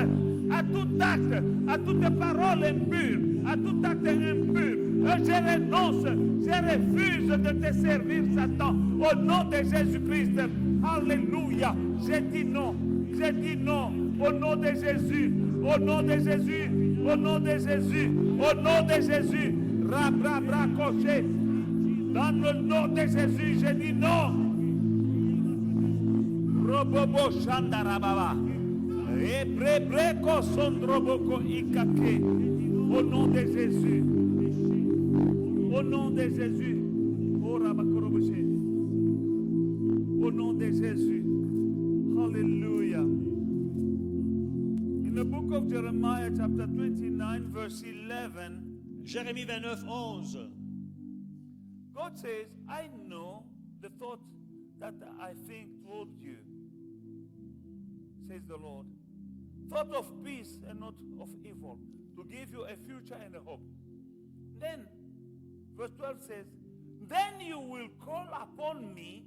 à tout acte, à toute parole impure, à tout acte impur. Je renonce, je refuse de te servir, Satan, au nom de Jésus-Christ. Alléluia. Je dis non, au nom de Jésus, au nom de Jésus, au nom de Jésus, au nom de Jésus. Bra, coché. Dans le nom de Jésus, je dis non. Robobo Shandarababa. Ebrebreko Sondroboko Ikake. Au nom de Jésus. Au nom de Jésus. Oh Rabakoroboshe. Au nom de Jésus. Hallelujah. In the book of Jeremiah, chapter 29, verse 11, Jérémie 29, 11. God says, I know the thought that I think toward you, says the Lord. Thought of peace and not of evil, to give you a future and a hope. Then, verse 12 says, then you will call upon me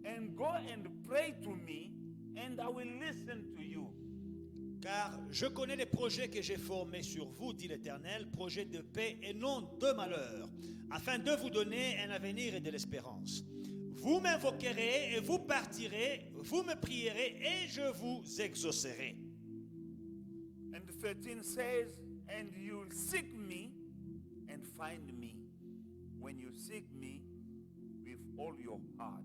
and go and pray to me, and I will listen to you. Car je connais les projets que j'ai formés sur vous, dit l'Éternel, projets de paix et non de malheur, afin de vous donner un avenir et de l'espérance. Vous m'invoquerez et vous partirez, vous me prierez et je vous exaucerai. And 13 says, and you'll seek me and find me when you seek me with all your heart.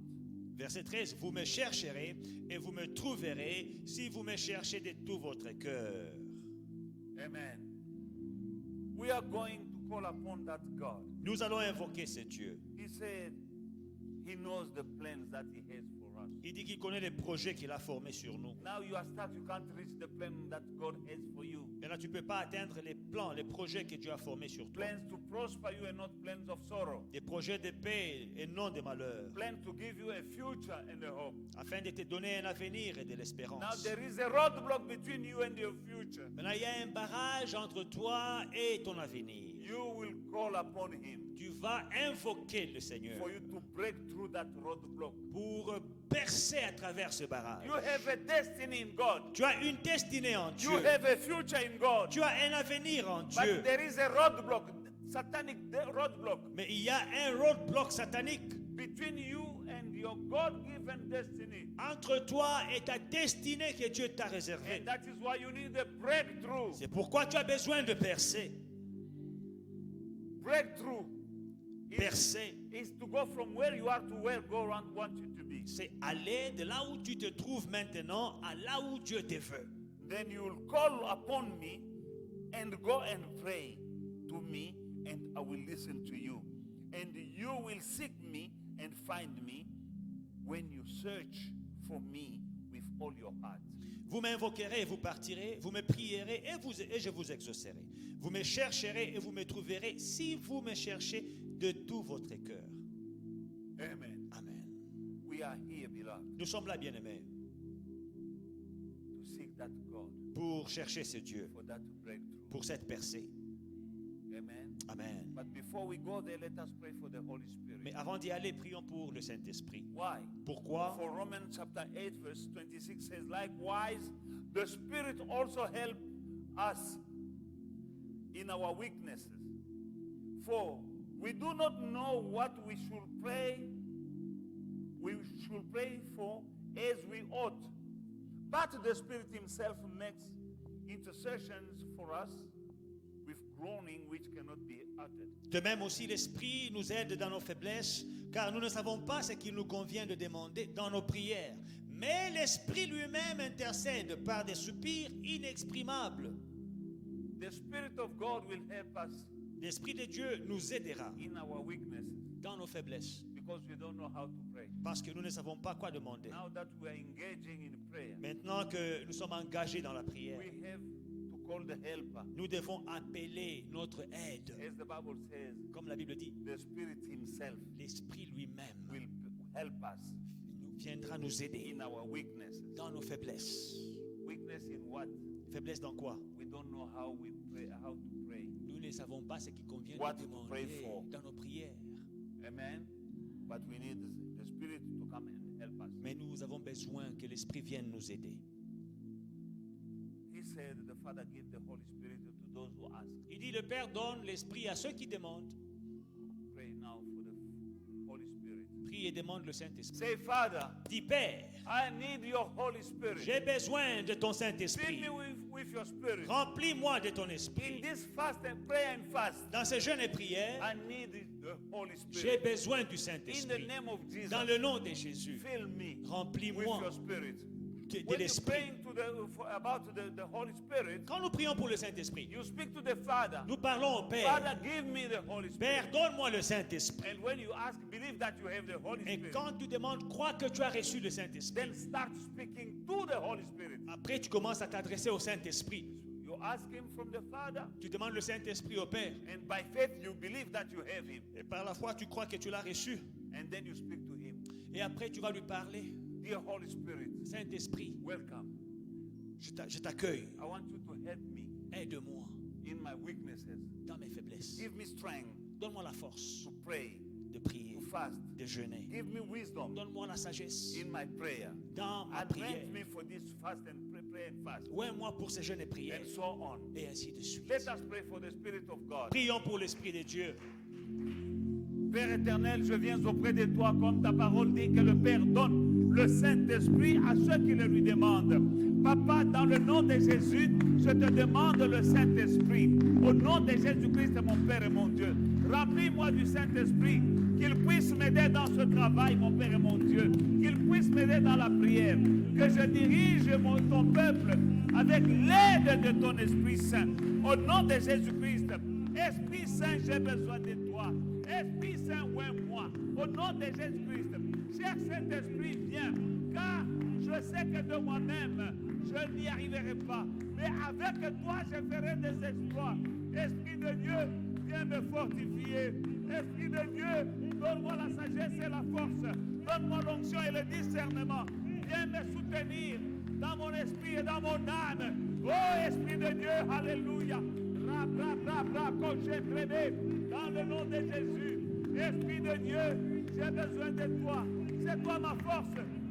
Verset 13, vous me chercherez et vous me trouverez si vous me cherchez de tout votre cœur. Amen. We are going to call upon that God. Nous allons invoquer ce Dieu. He said he knows the plans that he has for us. Il dit qu'il connaît les projets qu'il a formés sur nous. Now you are stuck, you can't reach the plan that God has for you. Maintenant, tu ne peux pas atteindre les plans, les projets que Dieu a formés sur toi. Plans to prosper you and not plans of sorrow. Des projets de paix et non de malheur. Plans to give you a future and a hope. Afin de te donner un avenir et de Now l'espérance. there is a roadblock between you and your future. Maintenant, il y a un barrage entre toi et ton avenir. You will call upon him Tu vas invoquer le Seigneur for you to break through that roadblock. pour percer à travers ce barrage. You have a destiny in God. Tu as une destinée en Dieu. You have a future in God. Tu as un avenir en Dieu. But there is a roadblock, satanic roadblock, Mais il y a un roadblock satanique between you and your God-given destiny. entre toi et ta destinée que Dieu t'a réservée. And that is why you need a breakthrough. C'est pourquoi tu as besoin de percer. Breakthrough Percer, is to go from where you are to where God wants you to be. c'est aller de là où tu te trouves maintenant à là où Dieu te veut. Then you will call upon me and go and pray to me, and I will listen to you. And you will seek me and find me when you search for me with all your heart. Vous m'invoquerez et vous partirez, vous me prierez et je vous exaucerai. Vous me chercherez et vous me trouverez si vous me cherchez de tout votre cœur. Amen. Amen. We are here, beloved, Nous sommes là, bien-aimés, to seek that God pour chercher ce Dieu, for that breakthrough. pour cette percée. Amen. Amen. But before we go there, let us pray for the Holy Spirit. Mais avant d'y aller, prions pour le Saint-Esprit. Why? Pourquoi? For Romans chapter 8 verse 26 says, likewise, the Spirit also help us in our weaknesses. For we do not know what we should pray for as we ought. But the Spirit himself makes intercessions for us with groaning which cannot be uttered. De même aussi, l'Esprit nous aide dans nos faiblesses, car nous ne savons pas ce qu'il nous convient de demander dans nos prières. Mais l'Esprit lui-même intercède par des soupirs inexprimables. The Spirit of God will help us. L'Esprit de Dieu nous aidera in our weaknesses dans nos faiblesses because we don't know how to pray. parce que nous ne savons pas quoi demander. Now that we are engaging in prayer, Maintenant que nous sommes engagés dans la prière, we have to call the helper. nous devons appeler notre aide. As the Bible says, Comme la Bible dit, the Spirit Himself l'Esprit lui-même will help us viendra nous aider in our weaknesses. dans nos faiblesses. Weakness in what? Faiblesse dans quoi? We don't know how we pray, how to pray. Nous ne savons pas ce qui convient What de to pray demander for. dans nos prières. Amen. But we need the Spirit to come and help us. Mais nous avons besoin que l'Esprit vienne nous aider. He said the Father gave the Holy Spirit to those who ask. Il dit, le Père donne l'Esprit à ceux qui demandent. Pray now for the Holy Spirit. Prie et demande le Saint-Esprit. Say, Father, Dis, Père, I need your Holy Spirit. j'ai besoin de ton Fill Saint-Esprit. me with your Spirit. Remplis-moi de ton In Esprit. this fast and prayer and fast, Dans ce jeûne et prière, I need the Holy j'ai Spirit. besoin du In the Saint-Esprit. name of Jesus, Dans le nom de Jésus, fill me with remplis-moi your Spirit. de When you're l'Esprit. praying about the Holy Spirit, Quand nous prions pour le Saint-Esprit, you speak to the Father. nous parlons au Père. Father, give me the Holy Père, Spirit. donne-moi le Saint-Esprit. And when you ask, believe that you have the Holy Et Spirit. quand tu demandes, crois que tu as reçu le Saint-Esprit. Then start speaking to the Holy Spirit. Après, tu commences à t'adresser au Saint-Esprit. You ask Him from the Father, Tu demandes le Saint-Esprit au Père. and by faith you believe that you have Him. Et par la foi, tu crois que tu l'as reçu. And then you speak to Him. Et après, tu vas lui parler. Dear Holy Spirit, Saint-Esprit, welcome. je t'accueille. I want you to help me Aide-moi in my weaknesses. dans mes faiblesses. Give me strength Donne-moi la force to pray, de prier, to fast. de jeûner. Give me wisdom Donne-moi la sagesse in my prayer. dans ma prière. Anoint me for this fast and pray and fast. Ouais-moi pour ces jeûnes et prières. And so on. Et ainsi de suite. Let us pray for the Spirit of God. Prions pour l'Esprit de Dieu. Père éternel, je viens auprès de toi comme ta parole dit que le Père donne le Saint-Esprit à ceux qui le lui demandent. Papa, dans le nom de Jésus, je te demande le Saint-Esprit. Au nom de Jésus-Christ, mon Père et mon Dieu, remplis-moi du Saint-Esprit, qu'il puisse m'aider dans ce travail, mon Père et mon Dieu, qu'il puisse m'aider dans la prière, que je dirige ton peuple avec l'aide de ton Esprit Saint. Au nom de Jésus-Christ, Esprit Saint, j'ai besoin de toi. Esprit Saint, ouais, moi. Au nom de Jésus-Christ, cher Saint-Esprit, viens, car je sais que de moi-même, je n'y arriverai pas. Mais avec toi, je ferai des exploits. Esprit de Dieu, viens me fortifier. Esprit de Dieu, donne-moi la sagesse et la force. Donne-moi l'onction et le discernement. Viens me soutenir dans mon esprit et dans mon âme. Oh, Esprit de Dieu, alléluia. Dans le nom de Jésus, Esprit de Dieu, j'ai besoin de toi. C'est toi ma force,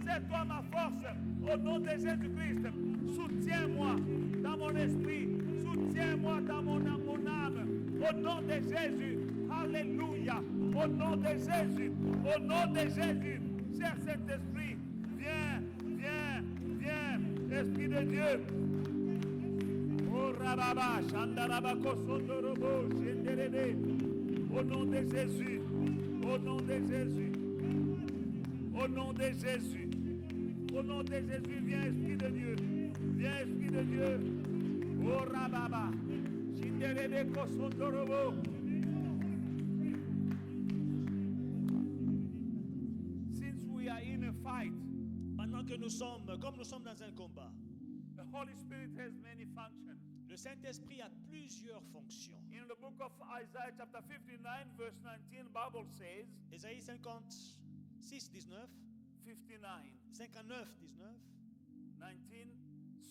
c'est toi ma force. Au nom de Jésus-Christ, soutiens-moi dans mon esprit, soutiens-moi dans mon âme. Au nom de Jésus, alléluia. Au nom de Jésus, au nom de Jésus, cher Saint-Esprit, viens, viens, viens, Esprit de Dieu. Oh, Rababa, Shandarabako, Sondorobo, Shenderebe. Au nom de Jésus, au nom de Jésus, au nom de Jésus, au nom de Jésus, viens Esprit de Dieu, viens Esprit de Dieu. Oh, Rababa, Shenderebe, Sondorobo. Since we are in a fight, Maintenant que nous sommes, comme nous sommes dans un combat, the Holy Spirit has many functions. le Saint-Esprit a plusieurs fonctions. In the book of Isaiah chapter 59 verse 19, Bible says, Ésaïe 56, 19, 59, 59, 19. 19,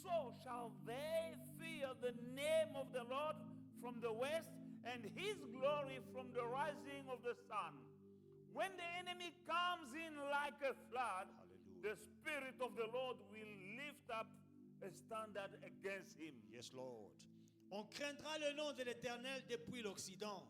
so shall they fear the name of the Lord from the west and his glory from the rising of the sun. When the enemy comes in like a flood, the Spirit of the Lord will lift up a standard against him. Yes, Lord. On craindra le nom de l'Éternel depuis l'Occident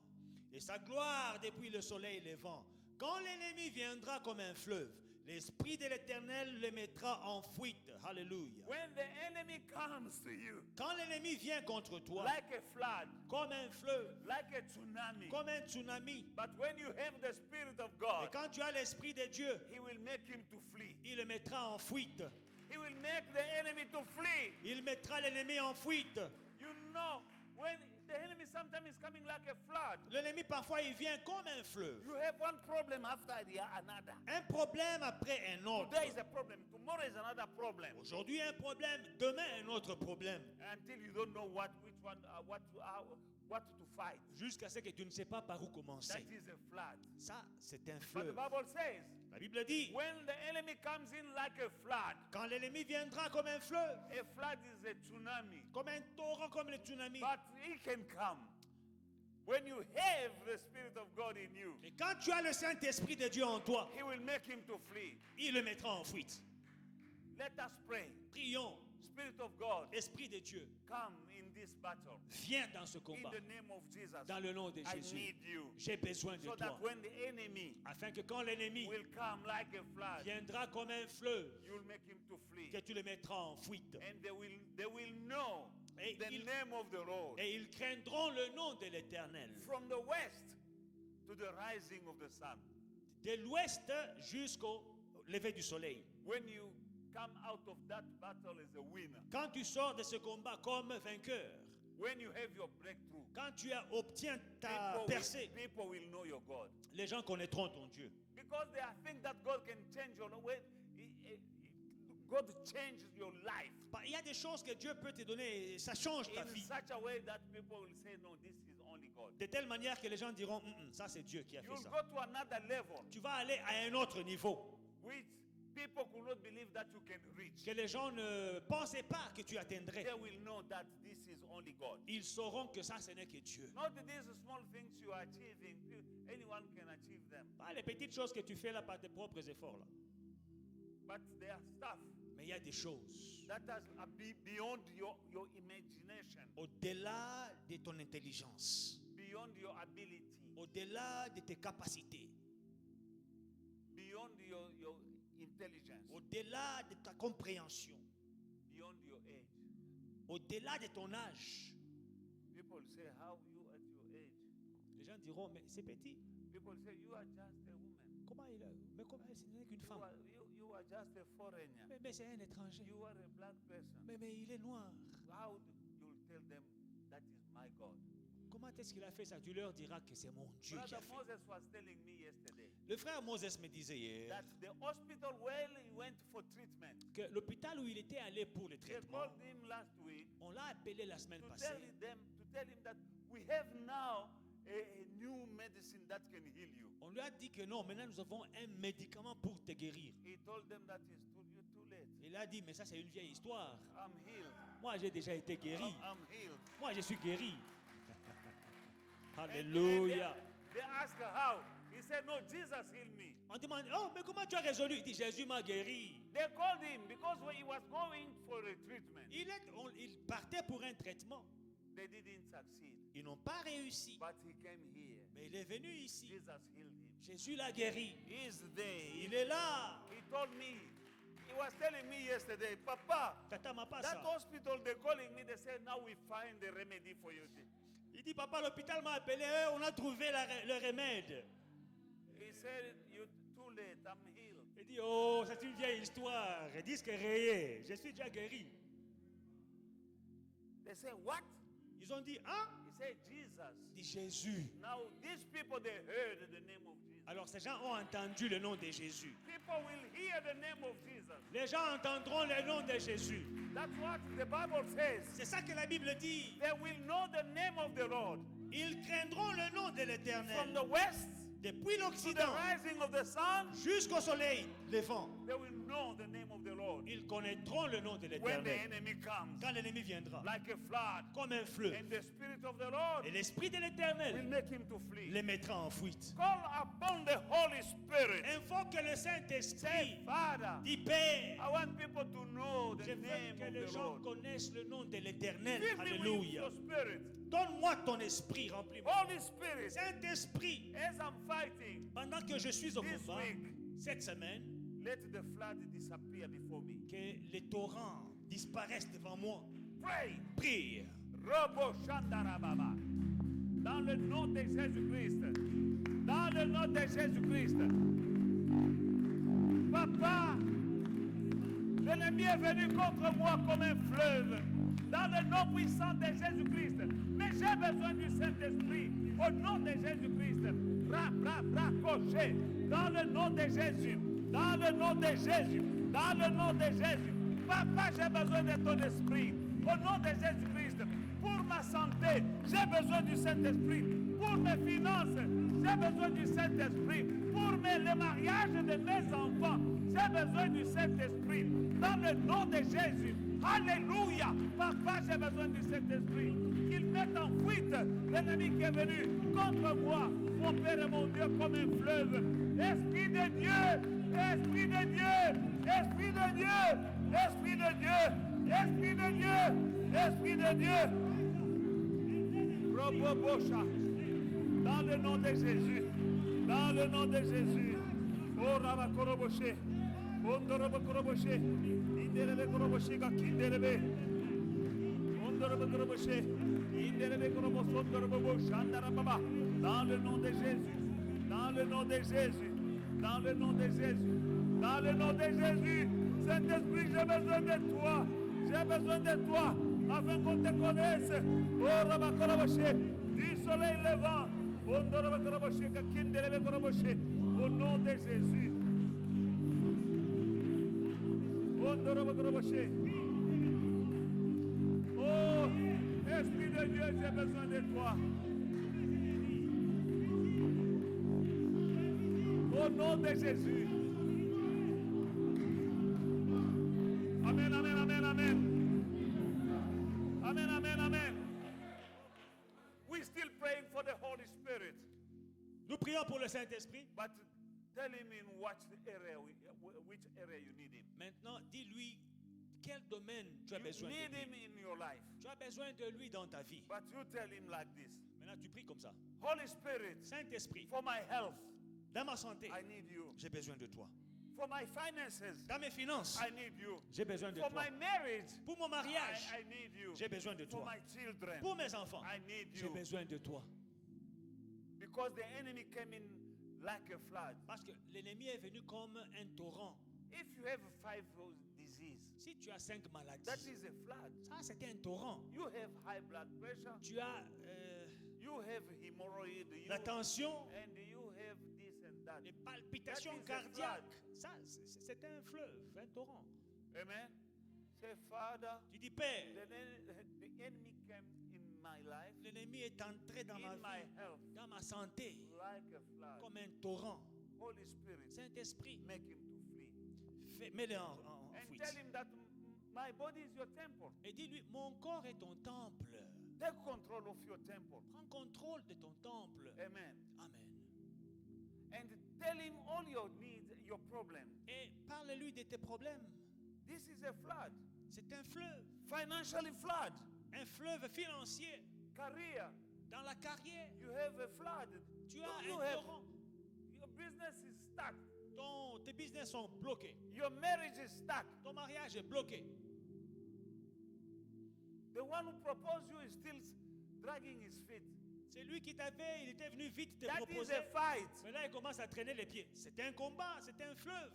et sa gloire depuis le soleil levant. Quand l'ennemi viendra comme un fleuve, l'Esprit de l'Éternel le mettra en fuite. Hallelujah. When the enemy comes to you Quand l'ennemi vient contre toi, like a flood, comme un fleuve, like a tsunami, comme un tsunami, but when you have the Spirit of et God, quand tu as l'Esprit de Dieu, he will make him to flee. il le mettra en fuite. He will make the enemy to flee. Il mettra l'ennemi en fuite. You know, when the the enemy sometimes is coming like a flood. L'ennemi, parfois, il vient comme un fleuve. You have one problem after another. Un problème après un autre. Today is a problem. Tomorrow is another problem. Aujourd'hui, un problème. Demain, un autre problème. Until you don't know which one, what to fight. Jusqu'à ce que tu ne sais pas par où commencer. That is a flood. Ça, c'est un But the fleuve. Bible says, La Bible dit, when the enemy comes in like a flood, quand l'ennemi viendra comme un fleuve, a flood is a tsunami. comme un torrent, comme le tsunami. But he can come when you have the Spirit of God in you. Et quand tu as le Saint-Esprit de Dieu en toi, He will make him to flee. il le mettra en fuite. Let us pray. Prions. Spirit of God, Esprit de Dieu, come in this battle. viens dans ce In combat. the name of Jesus, Dans le nom de I Jésus. need you. J'ai besoin de So toi. that when the enemy Afin que quand l'ennemi will come like a flood, viendra comme un fleuve, you will make him to flee. que tu le mettras en fuite. And they will know Et the il- name of the Lord. Et ils craindront le nom de l'Éternel. From the west to the rising of the sun. De l'ouest jusqu'au lever du soleil. When you come out of that battle as a winner, Quand tu sors de ce combat comme vainqueur, when you have your breakthrough, quand tu obtiens ta percée, people will know your God. les gens connaîtront ton Dieu. Because they think that God can change your way. God changes your life Il y a des choses que Dieu peut te donner et ça change ta in vie. such a way that people will say, no, this is only God. De telle manière que les gens diront, ça c'est Dieu qui a fait You'll ça. go to another level Tu vas aller à un autre niveau which people could not believe that you can reach. que les gens ne pensaient pas que tu atteindrais. They will know that this is only God. Ils sauront que ça, ce n'est que Dieu. Not these small things you are achieving. Anyone can achieve them. Pas les petites choses que tu fais là par tes propres efforts là. But there are stuff Mais il y a des choses that are beyond your imagination, au-delà de ton intelligence, beyond your ability, au-delà de tes capacités, beyond your intelligence, au-delà de ta compréhension, beyond your age. au-delà de ton âge. People say, how you at your age? Les gens diront, mais c'est petit. People say, you are just a woman. Comment il est? Mais comment ce n'est qu'une femme? You are just a foreigner. Mais c'est un étranger. You are a black person. Mais il est noir. How do you tell them that is my God? Comment est-ce qu'il a fait ça? Tu leur diras que c'est mon Dieu qui a Brother fait. Moses was telling me yesterday Le frère Moses me disait hier that the hospital where he went for treatment, que l'hôpital où il était allé pour le they traitement, called him last week on l'a appelé la semaine to passée tell him that we have now a new medicine that can heal you. On lui a dit que non, maintenant nous avons un médicament pour te guérir. He told them that is too late. Il a dit, mais ça c'est une vieille histoire. I'm healed. Moi j'ai déjà été guéri. I'm healed. Moi je suis guéri. Alléluia. They asked how. He said, no, Jesus healed me. On demande, oh, mais comment tu as résolu? Il dit, Jésus m'a guéri. They called him because when he was going for a treatment, Il partait pour un traitement. they didn't succeed. Ils n'ont pas réussi. But he came here. Mais il est venu ici. Jesus healed him. Jésus l'a guéri. He's there. Il est là. He told me, he was telling me yesterday, Papa, Tata m'a pas that ça. hospital, they're calling me, they said, now we find the remedy for you. Il dit, papa, l'hôpital m'a appelé, on a trouvé le remède. He said, you're too late, I'm healed. Il dit, oh, c'est une vieille histoire. Disque rayé. Je suis déjà guéri. They said, what? Ils ont dit, hein? He said, Jesus. Il dit Jésus. Now, these people, they heard the name of Jesus. Alors ces gens ont entendu le nom de Jésus. People will hear the name of Jesus. Les gens entendront le nom de Jésus. That's what the Bible says. C'est ça que la Bible dit. They will know the name of the Lord. Ils craindront le nom de From l'Éternel. the west Depuis to the l'Occident rising of the sun, jusqu'au soleil levant. they will know the name of the Lord. Ils connaîtront le nom de When the l'Éternel. enemy comes, Quand l'ennemi viendra, like a flood, comme un fleuve, and the Spirit of the Lord et l'Esprit de will l'Éternel make him to flee. les mettra en fuite. Call upon the Holy Spirit. Invoque le Say, Saint-Esprit. Father, Dis Père, I want people to know the je veux name que of les the gens Lord. connaissent le nom de l'Éternel. Fill me with Alléluia. your spirit. Donne-moi ton esprit, remplis-moi. Holy Spirit, Saint-Esprit, as I'm fighting, pendant que je suis au This combat, week. cette semaine, let the flood disappear before me. que les torrents disparaissent devant moi. Pray. Prie. Robo Shandarababa. Dans le nom de Jésus-Christ. Dans le nom de Jésus-Christ. Papa, l'ennemi est venu contre moi comme un fleuve. Dans le nom puissant de Jésus-Christ. Mais J'ai besoin du Saint-Esprit. Au nom de Jésus-Christ. Coché. Dans le nom de Jésus. Dans le nom de Jésus. Dans le nom de Jésus. Papa, j'ai besoin de ton esprit. Au nom de Jésus-Christ. Pour ma santé, j'ai besoin du Saint-Esprit. Pour mes finances, j'ai besoin du Saint-Esprit. Pour le mariage de mes enfants, j'ai besoin du Saint-Esprit. Dans le nom de Jésus. Alléluia. Papa, j'ai besoin du Saint-Esprit. Qu'il mette en fuite l'ennemi qui est venu contre moi, mon Père et mon Dieu, comme un fleuve. Esprit de Dieu, Esprit de Dieu, Esprit de Dieu, Esprit de Dieu, Esprit de Dieu, Esprit de Dieu. Robobocha. Dans le nom de Jésus. Dans le nom de Jésus. Oh, Rabakoroboché. Ondorobakoroboché. Indelebe koroboché kakindelebe. Ondorobakoroboché. Indelebe koroboso ondorobobocha. Andarababa. Dans le nom de Jésus. Dans le nom de Jésus. Dans le nom de Jésus. Dans le nom de Jésus. Saint-Esprit, j'ai besoin de toi. J'ai besoin de toi. Afin qu'on te connaisse. Oh, Rabakoroboché. Du soleil levant. Ondorobakoroboché kakindelebe koroboché. Au nom de Jésus. Oh, Esprit de Dieu, j'ai besoin de toi. Au nom de Jésus. Amen, amen, amen, amen. Amen, amen, amen. We're still praying for the Holy Spirit. Nous prions pour le Saint-Esprit. But tell him in which area you need him. Maintenant, dis-lui quel domaine tu as You besoin need de him lui. in your life. Tu as besoin de lui dans ta vie. But you tell him like this. Maintenant, tu pries comme ça. Holy Spirit, Saint-Esprit, for my health, dans ma santé, I need you. j'ai besoin de toi. For my finances, Dans mes finances, I need you. j'ai besoin de For toi. my marriage, Pour mon mariage, I need you. j'ai besoin de For toi. my children, Pour mes enfants, I need j'ai you. besoin de toi. Because the enemy came in like a flood. Parce que l'ennemi est venu comme un torrent. If you have 5 diseases, Si tu as 5 maladies, that is a flood. ça c'est un torrent. You have high blood pressure, Tu as you have hemorrhoid, la tension, and you have this and that. les palpitations That is a cardiaques. Ça, c'est un fleuve, un torrent. Amen. Say, Father, Tu dis, Père, the enemy came in my life l'ennemi est entré dans ma in my vie, health dans ma santé, like a flood. comme un torrent. Holy Spirit, Saint-Esprit, make him to flee. mets-le en And fuite. tell him that my body is your temple. Et dis-lui, mon corps est ton temple. Take control of your temple. Prends contrôle de ton temple. Amen. Amen. And tell him all your needs, your problems. Et parle-lui de tes problèmes. This is a flood. C'est un fleuve. Financially flood. Un fleuve financier. Career. Dans la carrière, You have a flood. tu as You un have, torrent. your business is stuck. Tes business sont bloqués. Your marriage is stuck. Ton mariage est bloqué. The one who proposed you is still dragging his feet. C'est lui qui t'avait, il était venu vite te That is proposer. a fight. Mais là, il commence à traîner les pieds. C'est un combat, c'est un fleuve.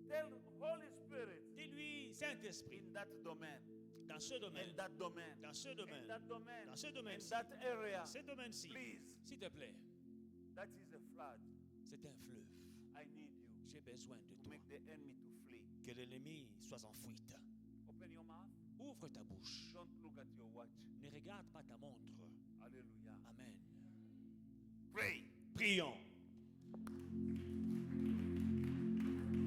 Tell Holy Spirit Dis-lui, Saint-Esprit, in that domain, dans ce domaine, in that domain, dans ce in domaine, that domain, dans ce in domaine-ci, that area. ce domaine-ci, Please. s'il te plaît, That is a flood. c'est un fleuve. I need you J'ai besoin de to toi. make the enemy to flee. Que l'ennemi soit en fuite. Open your mouth. Ouvre ta bouche. Don't look at your watch. Ne regarde pas ta montre. Hallelujah. Amen. Pray. Prions.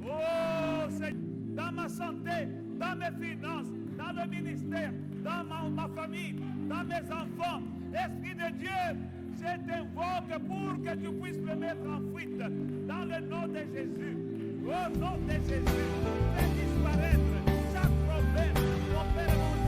Oh, Seigneur, dans ma santé, dans mes finances, dans le ministère, dans ma famille, dans mes enfants, Esprit de Dieu, je t'invoque pour que tu puisses me mettre en fuite dans le nom de Jésus. Au nom de Jésus, fais disparaître chaque problème, mon Père et mon Dieu.